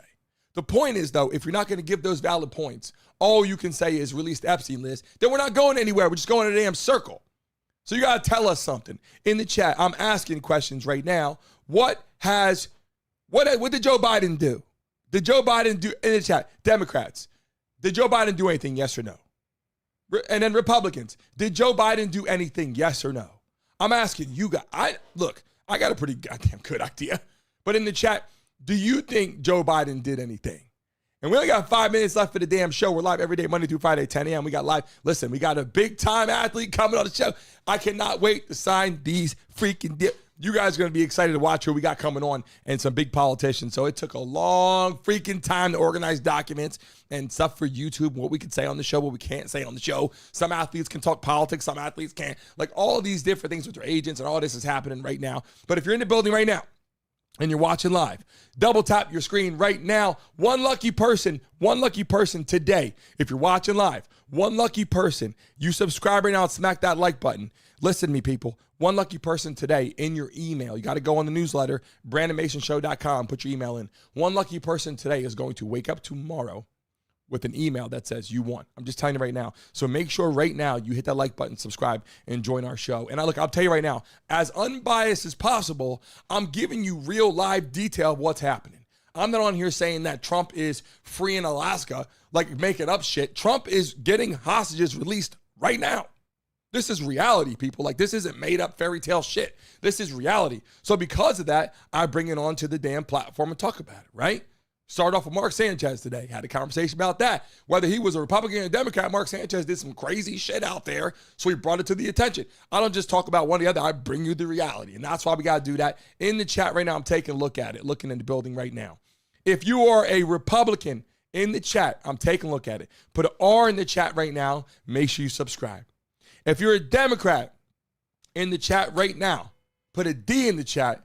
The point is, though, if you're not going to give those valid points, all you can say is release the Epstein list, then we're not going anywhere. We're just going in a damn circle. So you got to tell us something. In the chat, I'm asking questions right now. What did Joe Biden do? Did Joe Biden do, in the chat, Democrats, did Joe Biden do anything, yes or no? And then Republicans, did Joe Biden do anything? Yes or no? I'm asking you guys. I got a pretty goddamn good idea. But in the chat, do you think Joe Biden did anything? And we only got 5 minutes left for the damn show. We're live every day, Monday through Friday, 10 a.m. We got live. Listen, we got a big-time athlete coming on the show. I cannot wait to sign these freaking deals. You guys are going to be excited to watch who we got coming on and some big politicians. So it took a long freaking time to organize documents and stuff for YouTube, what we can say on the show, what we can't say on the show. Some athletes can talk politics, some athletes can't. Like all of these different things with their agents, and all this is happening right now. But if you're in the building right now, and you're watching live, double tap your screen right now. One lucky person today. If you're watching live, one lucky person, you subscribe right now and smack that like button. Listen to me, people. One lucky person today in your email. You got to go on the newsletter, BrandonMasonShow.com, put your email in. One lucky person today is going to wake up tomorrow with an email that says you won. I'm just telling you right now. So make sure right now you hit that like button, subscribe, and join our show. And I'll tell you right now, as unbiased as possible, I'm giving you real live detail of what's happening. I'm not on here saying that Trump is free in Alaska, like making up shit. Trump is getting hostages released right now. This is reality, people. Like, this isn't made up fairy tale shit. This is reality. So because of that, I bring it onto the damn platform and talk about it, right? Started off with Mark Sanchez today. Had a conversation about that. Whether he was a Republican or a Democrat, Mark Sanchez did some crazy shit out there, so he brought it to the attention. I don't just talk about one or the other. I bring you the reality, and that's why we got to do that. In the chat right now, I'm taking a look at it, looking in the building right now. If you are a Republican in the chat, I'm taking a look at it. Put an R in the chat right now. Make sure you subscribe. If you're a Democrat in the chat right now, put a D in the chat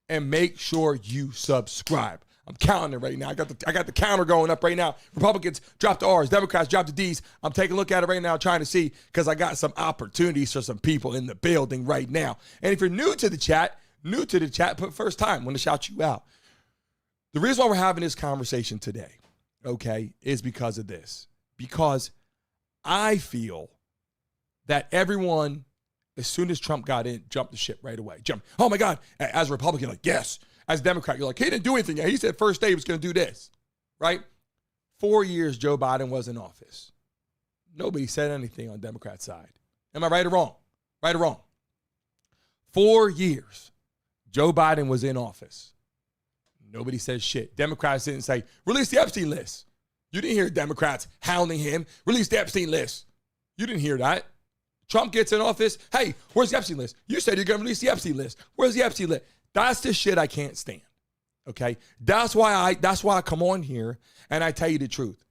and make sure you subscribe. I'm counting it right now. I got the counter going up right now. Republicans drop the R's. Democrats drop the D's. I'm taking a look at it right now, trying to see, because I got some opportunities for some people in the building right now. And if you're new to the chat, put first time. I'm going to shout you out. The reason why we're having this conversation today, okay, is because of this. Because I feel that everyone, as soon as Trump got in, jumped the ship right away. Oh my God. As a Republican, like, yes. As a Democrat, you're like, he didn't do anything yet. He said first day he was going to do this, right? 4 years Joe Biden was in office. Nobody said anything on Democrat side. Am I right or wrong? Right or wrong? 4 years Joe Biden was in office. Nobody said shit. Democrats didn't say, release the Epstein list. You didn't hear Democrats hounding him. Release the Epstein list. You didn't hear that. Trump gets in office. Hey, where's the Epstein list? You said you're going to release the Epstein list. Where's the Epstein list? That's the shit I can't stand. Okay? That's why I come on here and I tell you the truth.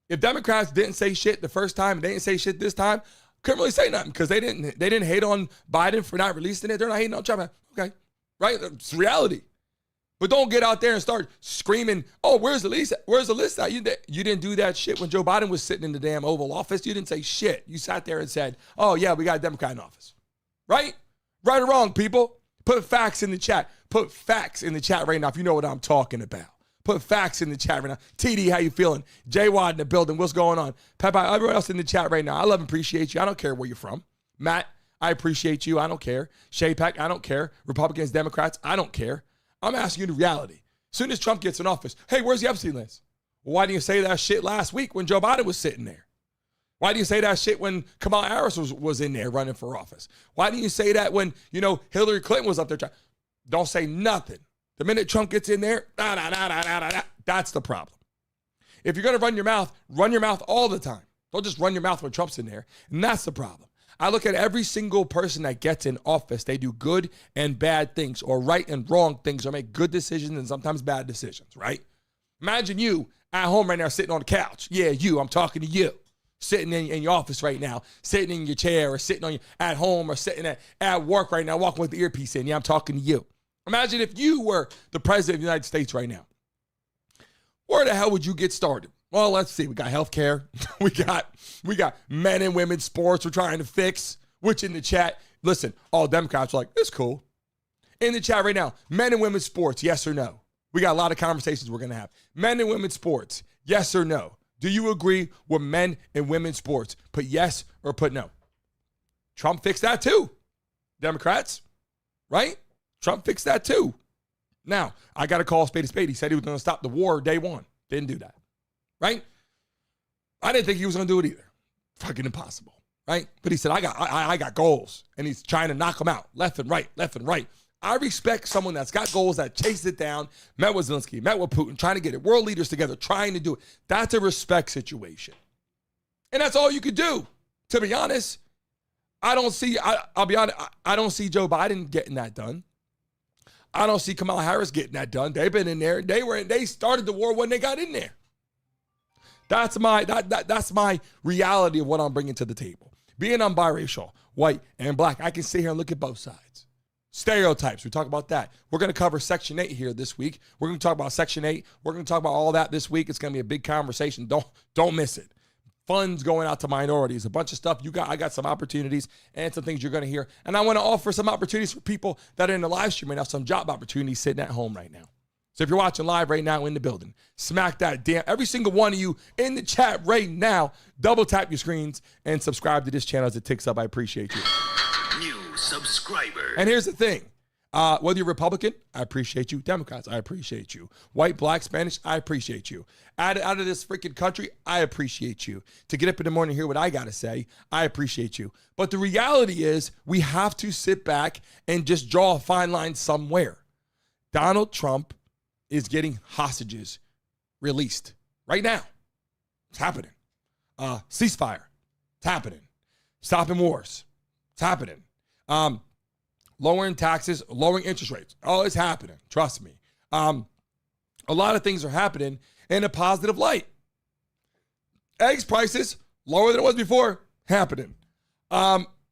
If Democrats didn't say shit the first time and they didn't say shit this time, couldn't really say nothing because they didn't hate on Biden for not releasing it. They're not hating on Trump. Okay. Right? It's reality. But don't get out there and start screaming, oh, where's the list? Where's the list at? You didn't do that shit when Joe Biden was sitting in the damn Oval Office. You didn't say shit. You sat there and said, oh, yeah, we got a Democrat in office. Right? Right or wrong, people? Put facts in the chat. Put facts in the chat right now if you know what I'm talking about. Put facts in the chat right now. TD, how you feeling? J Wad in the building. What's going on? Pepe, everyone else in the chat right now. I love and appreciate you. I don't care where you're from. Matt, I appreciate you. I don't care. Shay Peck, I don't care. Republicans, Democrats, I don't care. I'm asking you the reality. As soon as Trump gets in office, hey, where's the Epstein list? Well, why didn't you say that shit last week when Joe Biden was sitting there? Why didn't you say that shit when Kamala Harris was in there running for office? Why didn't you say that when, Hillary Clinton was up there trying? Don't say nothing. The minute Trump gets in there, that's the problem. If you're going to run your mouth all the time. Don't just run your mouth when Trump's in there. And that's the problem. I look at every single person that gets in office. They do good and bad things, or right and wrong things, or make good decisions and sometimes bad decisions, right? Imagine you at home right now sitting on the couch. Yeah, I'm talking to you. Sitting in your office right now, sitting in your chair, or sitting at home, or sitting at work right now, walking with the earpiece in. Yeah, I'm talking to you. Imagine if you were the president of the United States right now. Where the hell would you get started? Well, let's see. We got healthcare. we got men and women's sports we're trying to fix, which in the chat, listen, all Democrats are like, it's cool. In the chat right now, men and women's sports, yes or no? We got a lot of conversations we're going to have. Men and women's sports, yes or no? Do you agree with men and women's sports? Put yes or put no. Trump fixed that too. Democrats, right? Trump fixed that too. Now, I got to call a spade a spade. He said he was going to stop the war day one. Didn't do that, right? I didn't think he was going to do it either. Fucking impossible, right? But he said, I got goals. And he's trying to knock them out left and right, left and right. I respect someone that's got goals, that chases it down, met with Zelensky, met with Putin, trying to get it. World leaders together, trying to do it. That's a respect situation. And that's all you could do, to be honest. I'll be honest, I don't see Joe Biden getting that done. I don't see Kamala Harris getting that done. They've been in there. They started the war when they got in there. That's my reality of what I'm bringing to the table. Being I'm biracial, white and black, I can sit here and look at both sides. Stereotypes, we talk about that. We're going to cover Section 8 here this week. We're going to talk about Section 8. We're going to talk about all that this week. It's going to be a big conversation. Don't miss it. Funds going out to minorities, a bunch of stuff. I got some opportunities and some things you're going to hear. And I want to offer some opportunities for people that are in the live stream right now, some job opportunities sitting at home right now. So if you're watching live right now in the building, smack that damn, every single one of you in the chat right now, double tap your screens and subscribe to this channel as it ticks up. I appreciate you. New subscriber. And here's the thing. Whether you're Republican, I appreciate you. Democrats, I appreciate you. White, black, Spanish, I appreciate you. Out of this freaking country, I appreciate you. To get up in the morning and hear what I got to say, I appreciate you. But the reality is we have to sit back and just draw a fine line somewhere. Donald Trump is getting hostages released right now. It's happening. Ceasefire. It's happening. Stopping wars. It's happening. Lowering taxes, lowering interest rates. Oh, it's happening. Trust me. A lot of things are happening in a positive light. Eggs prices lower than it was before. Happening.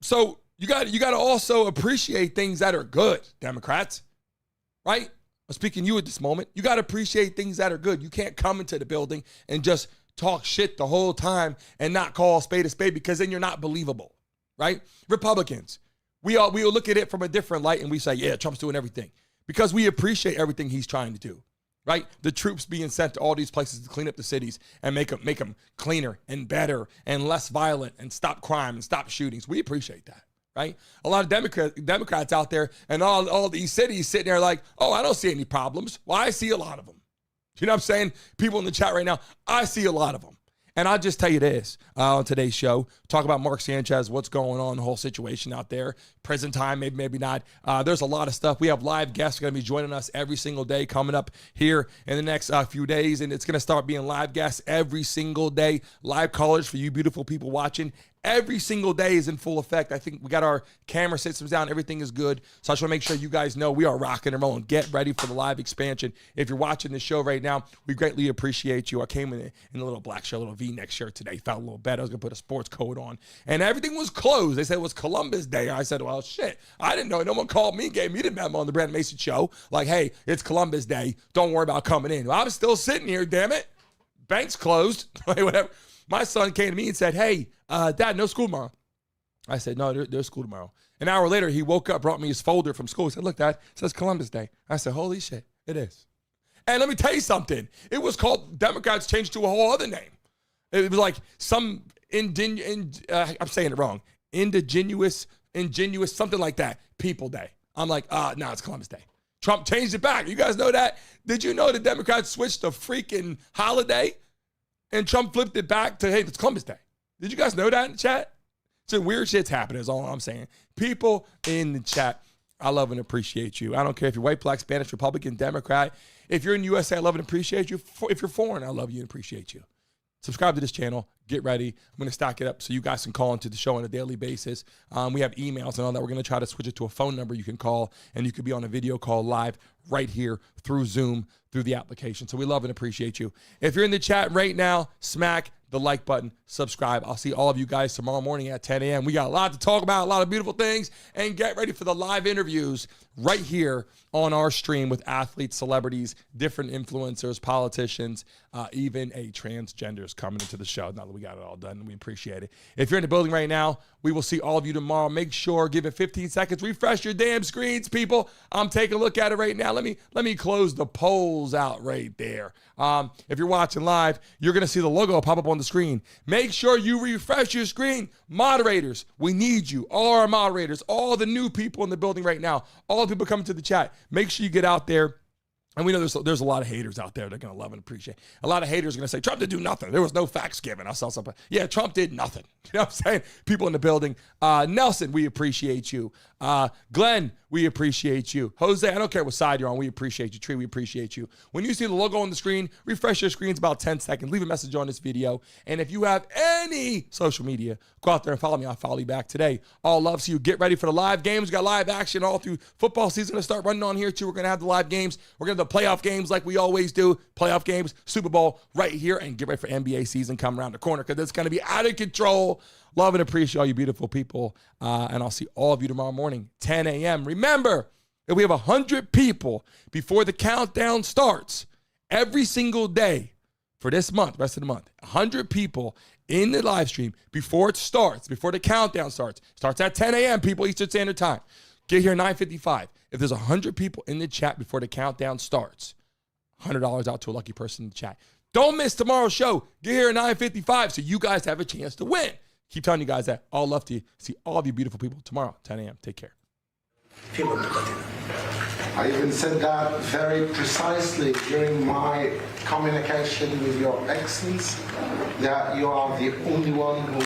So you got to also appreciate things that are good, Democrats. Right? I'm speaking to you at this moment. You got to appreciate things that are good. You can't come into the building and just talk shit the whole time and not call a spade because then you're not believable. Right? Republicans. We will look at it from a different light and we say, yeah, Trump's doing everything because we appreciate everything he's trying to do, right? The troops being sent to all these places to clean up the cities and make them cleaner and better and less violent and stop crime and stop shootings. We appreciate that, right? A lot of Democrats out there and all these cities sitting there like, oh, I don't see any problems. Well, I see a lot of them. You know what I'm saying? People in the chat right now, I see a lot of them. And I'll just tell you this on today's show, talk about Mark Sanchez, what's going on, the whole situation out there, prison time, maybe not. There's a lot of stuff. We have live guests going to be joining us every single day coming up here in the next few days. And it's going to start being live guests every single day. Live callers for you beautiful people watching. Every single day is in full effect. I think we got our camera systems down. Everything is good. So I just want to make sure you guys know we are rocking and rolling. Get ready for the live expansion. If you're watching this show right now, we greatly appreciate you. I came in a little black shirt, a little V-neck shirt today. Felt a little better. I was going to put a sports coat on. And everything was closed. They said it was Columbus Day. I said, well, shit. I didn't know. No one called me, gave me the memo on the Brandon Mason show. Like, hey, it's Columbus Day. Don't worry about coming in. Well, I'm still sitting here, damn it. Bank's closed. Whatever. My son came to me and said, hey, Dad, no school tomorrow. I said, no, there's school tomorrow. An hour later, he woke up, brought me his folder from school. He said, look, Dad, it says Columbus Day. I said, holy shit, it is. And let me tell you something. It was called, Democrats changed to a whole other name. It was like some, I'm saying it wrong, ingenuous, something like that, People Day. I'm like, no, it's Columbus Day. Trump changed it back. You guys know that? Did you know the Democrats switched the freaking holiday? And Trump flipped it back to, hey, it's Columbus Day. Did you guys know that in the chat? So weird shit's happening is all I'm saying. People in the chat, I love and appreciate you. I don't care if you're white, black, Spanish, Republican, Democrat. If you're in the USA, I love and appreciate you. If you're foreign, I love you and appreciate you. Subscribe to this channel. Get ready. I'm going to stack it up so you guys can call into the show on a daily basis. We have emails and all that. We're going to try to switch it to a phone number you can call, and you could be on a video call live right here through Zoom, through the application. So we love and appreciate you. If you're in the chat right now, smack the like button, subscribe. I'll see all of you guys tomorrow morning at 10 a.m. We got a lot to talk about, a lot of beautiful things, and get ready for the live interviews right here on our stream with athletes, celebrities, different influencers, politicians, even a transgenders coming into the show. Now that we got it all done, we appreciate it. If you're in the building right now, we will see all of you tomorrow. Make sure, give it 15 seconds, refresh your damn screens, people. I'm taking a look at it right now. Let me close the polls out right there. If you're watching live, you're going to see the logo pop up on the screen. Make sure you refresh your screen. Moderators, we need you. All our moderators, all the new people in the building right now, all the people coming to the chat. Make sure you get out there And we know there's a lot of haters out there that are going to love and appreciate. A lot of haters are going to say, Trump did do nothing. There was no facts given. I saw something. Yeah, Trump did nothing. You know what I'm saying? People in the building. Nelson, we appreciate you. Glenn, we appreciate you. Jose, I don't care what side you're on. We appreciate you. Tree, we appreciate you. When you see the logo on the screen, refresh your screens about 10 seconds. Leave a message on this video. And if you have any social media, go out there and follow me. I'll follow you back today. All love to you. Get ready for the live games. We got live action all through football season to start running on here too. We're going to have the live games. We're going to have the playoff games like we always do. Playoff games, Super Bowl right here. And get ready for NBA season coming around the corner because it's going to be out of control. Love and appreciate all you beautiful people. And I'll see all of you tomorrow morning, 10 a.m. Remember that we have 100 people before the countdown starts every single day for this month, rest of the month. 100 people in the live stream before it starts, before the countdown starts. Starts at 10 a.m., people, Eastern Standard Time. Get here 9:55. If there's 100 people in the chat before the countdown starts, $100 out to a lucky person in the chat. Don't miss tomorrow's show. Get here at 9:55 so you guys have a chance to win. Keep telling you guys that. All love to you. See all of you beautiful people tomorrow, 10 a.m. Take care. I even said that very precisely during my communication with your Excellency, that you are the only one who